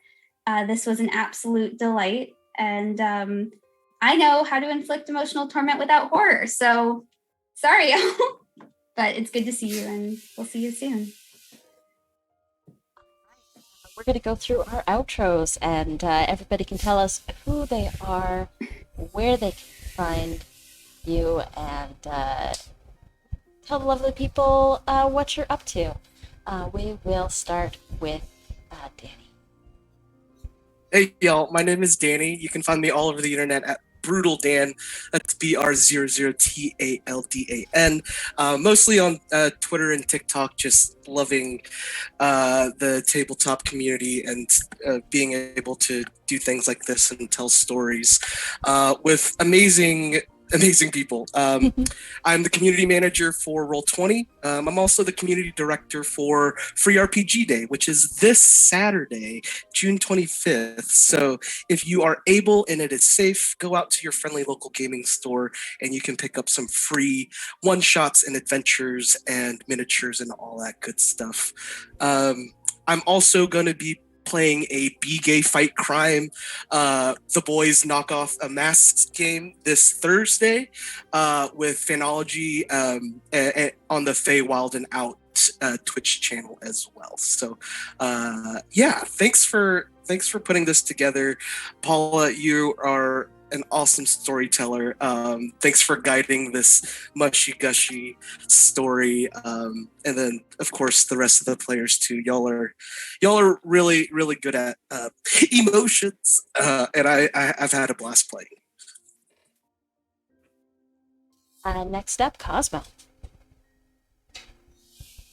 This was an absolute delight, and I know how to inflict emotional torment without horror, so sorry, but it's good to see you, and we'll see you soon.
We're going to go through our outros, and everybody can tell us who they are, where they can find you, and tell the lovely people what you're up to. We will start with Danny.
Hey y'all, my name is Danny. You can find me all over the internet at Brutal Dan. That's BR00TALDAN. Mostly on Twitter and TikTok, just loving the tabletop community and being able to do things like this and tell stories with amazing amazing people. I'm the community manager for Roll20. I'm also the community director for Free RPG Day, which is this Saturday, June 25th. So if you are able and it is safe, go out to your friendly local gaming store and you can pick up some free one-shots and adventures and miniatures and all that good stuff. I'm also going to be playing a Be Gay Fight Crime, the boys knock off a masks game this Thursday with Phanology on the Fey Wild and Out Twitch channel as well. So yeah, thanks for putting this together. Paula, you are an awesome storyteller. Thanks for guiding this mushy gushy story. And then of course the rest of the players too. Y'all are really, really good at emotions. And I've had a blast playing.
Next up, Cosmo.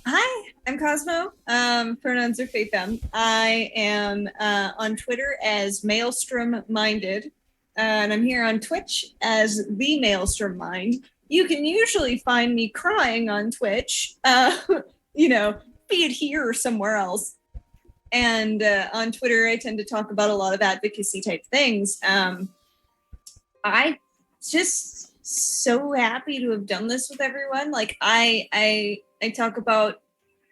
Hi, I'm Cosmo. Pronouns are they, them. I am on Twitter as Maelstrom Minded, and I'm here on Twitch as The Maelstrom Mind. You can usually find me crying on Twitch, be it here or somewhere else. And on Twitter, I tend to talk about a lot of advocacy type things. I just so happy to have done this with everyone. Like I talk about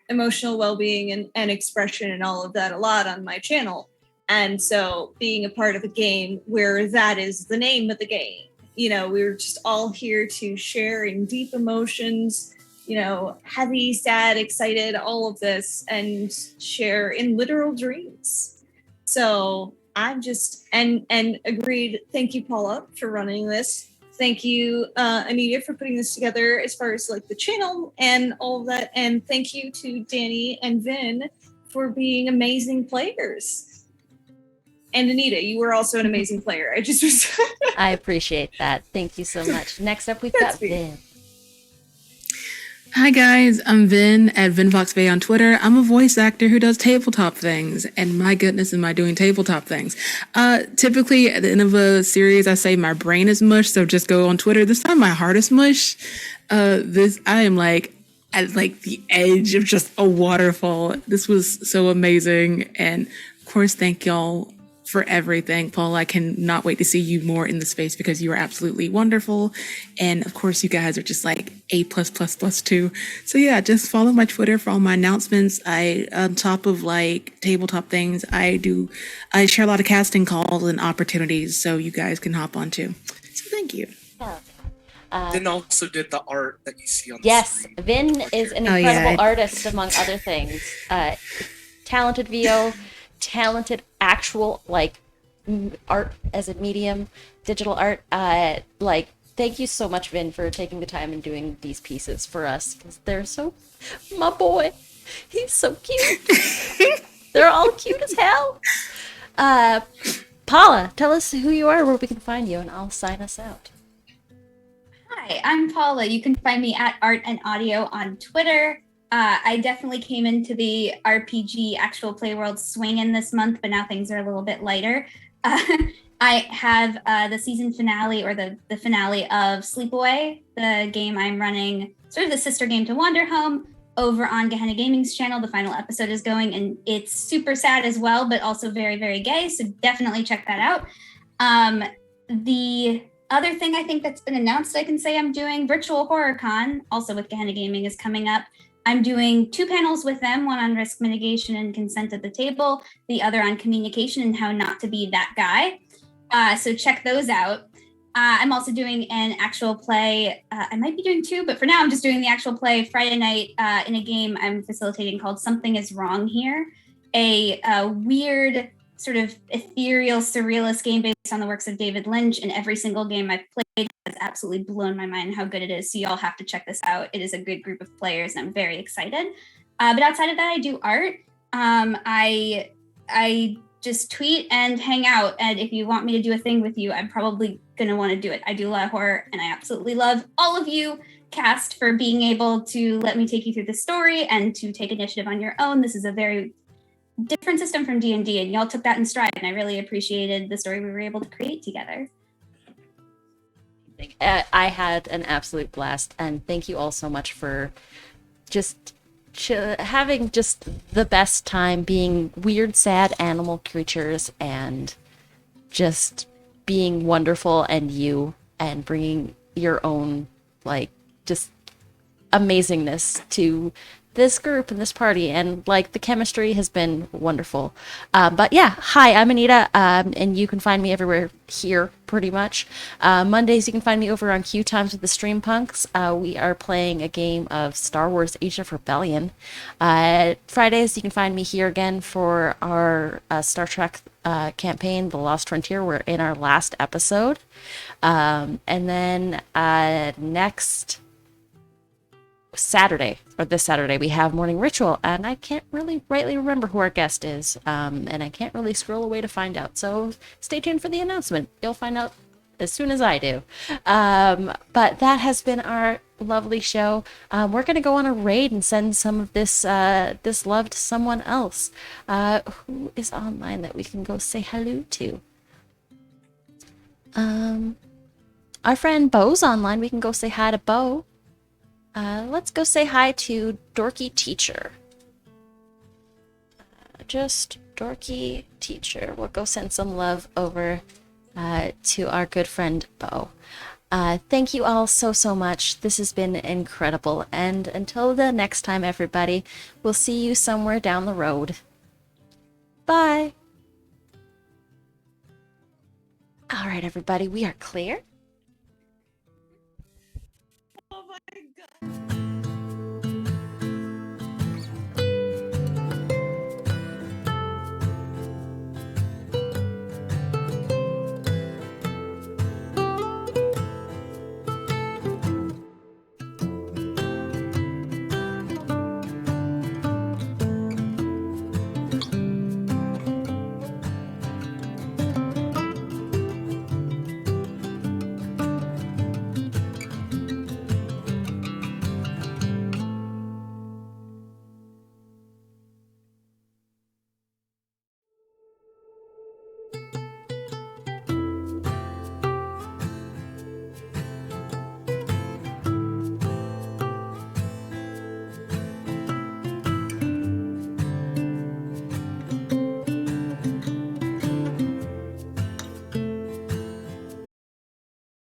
emotional well-being and expression and all of that a lot on my channel. And so being a part of a game where that is the name of the game, we're just all here to share in deep emotions, heavy, sad, excited, all of this, and share in literal dreams. So I'm just, and agreed. Thank you, Paula, for running this. Thank you, Anita, for putting this together as far as like the channel and all of that. And thank you to Danny and Vin for being amazing players. And Anita, you were also an amazing player. I just was.
I appreciate that. Thank you so much. Next up, we've got Vin.
Hi guys, I'm Vin at VinVoxBay on Twitter. I'm a voice actor who does tabletop things, and my goodness, am I doing tabletop things. Typically at the end of a series, I say my brain is mush, so just go on Twitter. This time my heart is mush. I am like at like the edge of just a waterfall. This was so amazing, and of course, thank y'all for everything. Paul, I cannot wait to see you more in the space because you are absolutely wonderful. And of course, you guys are just like A++++. So yeah, just follow my Twitter for all my announcements. On top of like tabletop things, I share a lot of casting calls and opportunities so you guys can hop on too. So thank you.
Vin also did the art that you see on the
Yes,
screen.
Vin is an incredible artist, among other things. Talented VO, talented actual like art as a medium, digital art. Thank you so much, Vin, for taking the time and doing these pieces for us because they're so. My boy, he's so cute. They're all cute as hell. Paula, tell us who you are, where we can find you, and I'll sign us out.
Hi, I'm Paula. You can find me at Art and Audio on Twitter. I definitely came into the RPG actual play world swinging this month, but now things are a little bit lighter. I have the season finale or the finale of Sleepaway, the game I'm running, sort of the sister game to Wander Home, over on Gehenna Gaming's channel. The final episode is going, and it's super sad as well, but also very, very gay, so definitely check that out. The other thing I think that's been announced I can say I'm doing, Virtual Horror Con, also with Gehenna Gaming, is coming up. I'm doing 2 panels with them, one on risk mitigation and consent at the table, the other on communication and how not to be that guy. So check those out. I'm also doing an actual play. I might be doing 2, but for now I'm just doing the actual play Friday night in a game I'm facilitating called Something is Wrong Here, a weird sort of ethereal, surrealist game based on the works of David Lynch, and every single game I've played has absolutely blown my mind how good it is. So y'all have to check this out. It is a good group of players, and I'm very excited. But outside of that, I do art. I just tweet and hang out, and if you want me to do a thing with you, I'm probably gonna want to do it. I do a lot of horror, and I absolutely love all of you cast for being able to let me take you through the story and to take initiative on your own. This is a very different system from D&D, and y'all took that in stride, and I really appreciated the story we were able to create together.
I had an absolute blast, and thank you all so much for just having just the best time being weird, sad animal creatures and just being wonderful and you and bringing your own, like, just amazingness to this group and this party, and like the chemistry has been wonderful. But yeah, hi, I'm Anita, and you can find me everywhere here pretty much. Mondays you can find me over on Q Times with the Stream Punks. We are playing a game of Star Wars Age of Rebellion. Fridays you can find me here again for our Star Trek campaign, The Lost Frontier. We're in our last episode. And then next Saturday, or this Saturday, we have Morning Ritual, and I can't really rightly remember who our guest is, and I can't really scroll away to find out, so stay tuned for the announcement. You'll find out as soon as I do. But that has been our lovely show. We're going to go on a raid and send some of this love to someone else. Who is online that we can go say hello to? Our friend Bo's online. We can go say hi to Bo. Let's go say hi to Dorky Teacher. Just Dorky Teacher. We'll go send some love over to our good friend Bo. Thank you all so much. This has been incredible. And until the next time, everybody, we'll see you somewhere down the road. Bye. All right, everybody, we are clear.
Oh my god.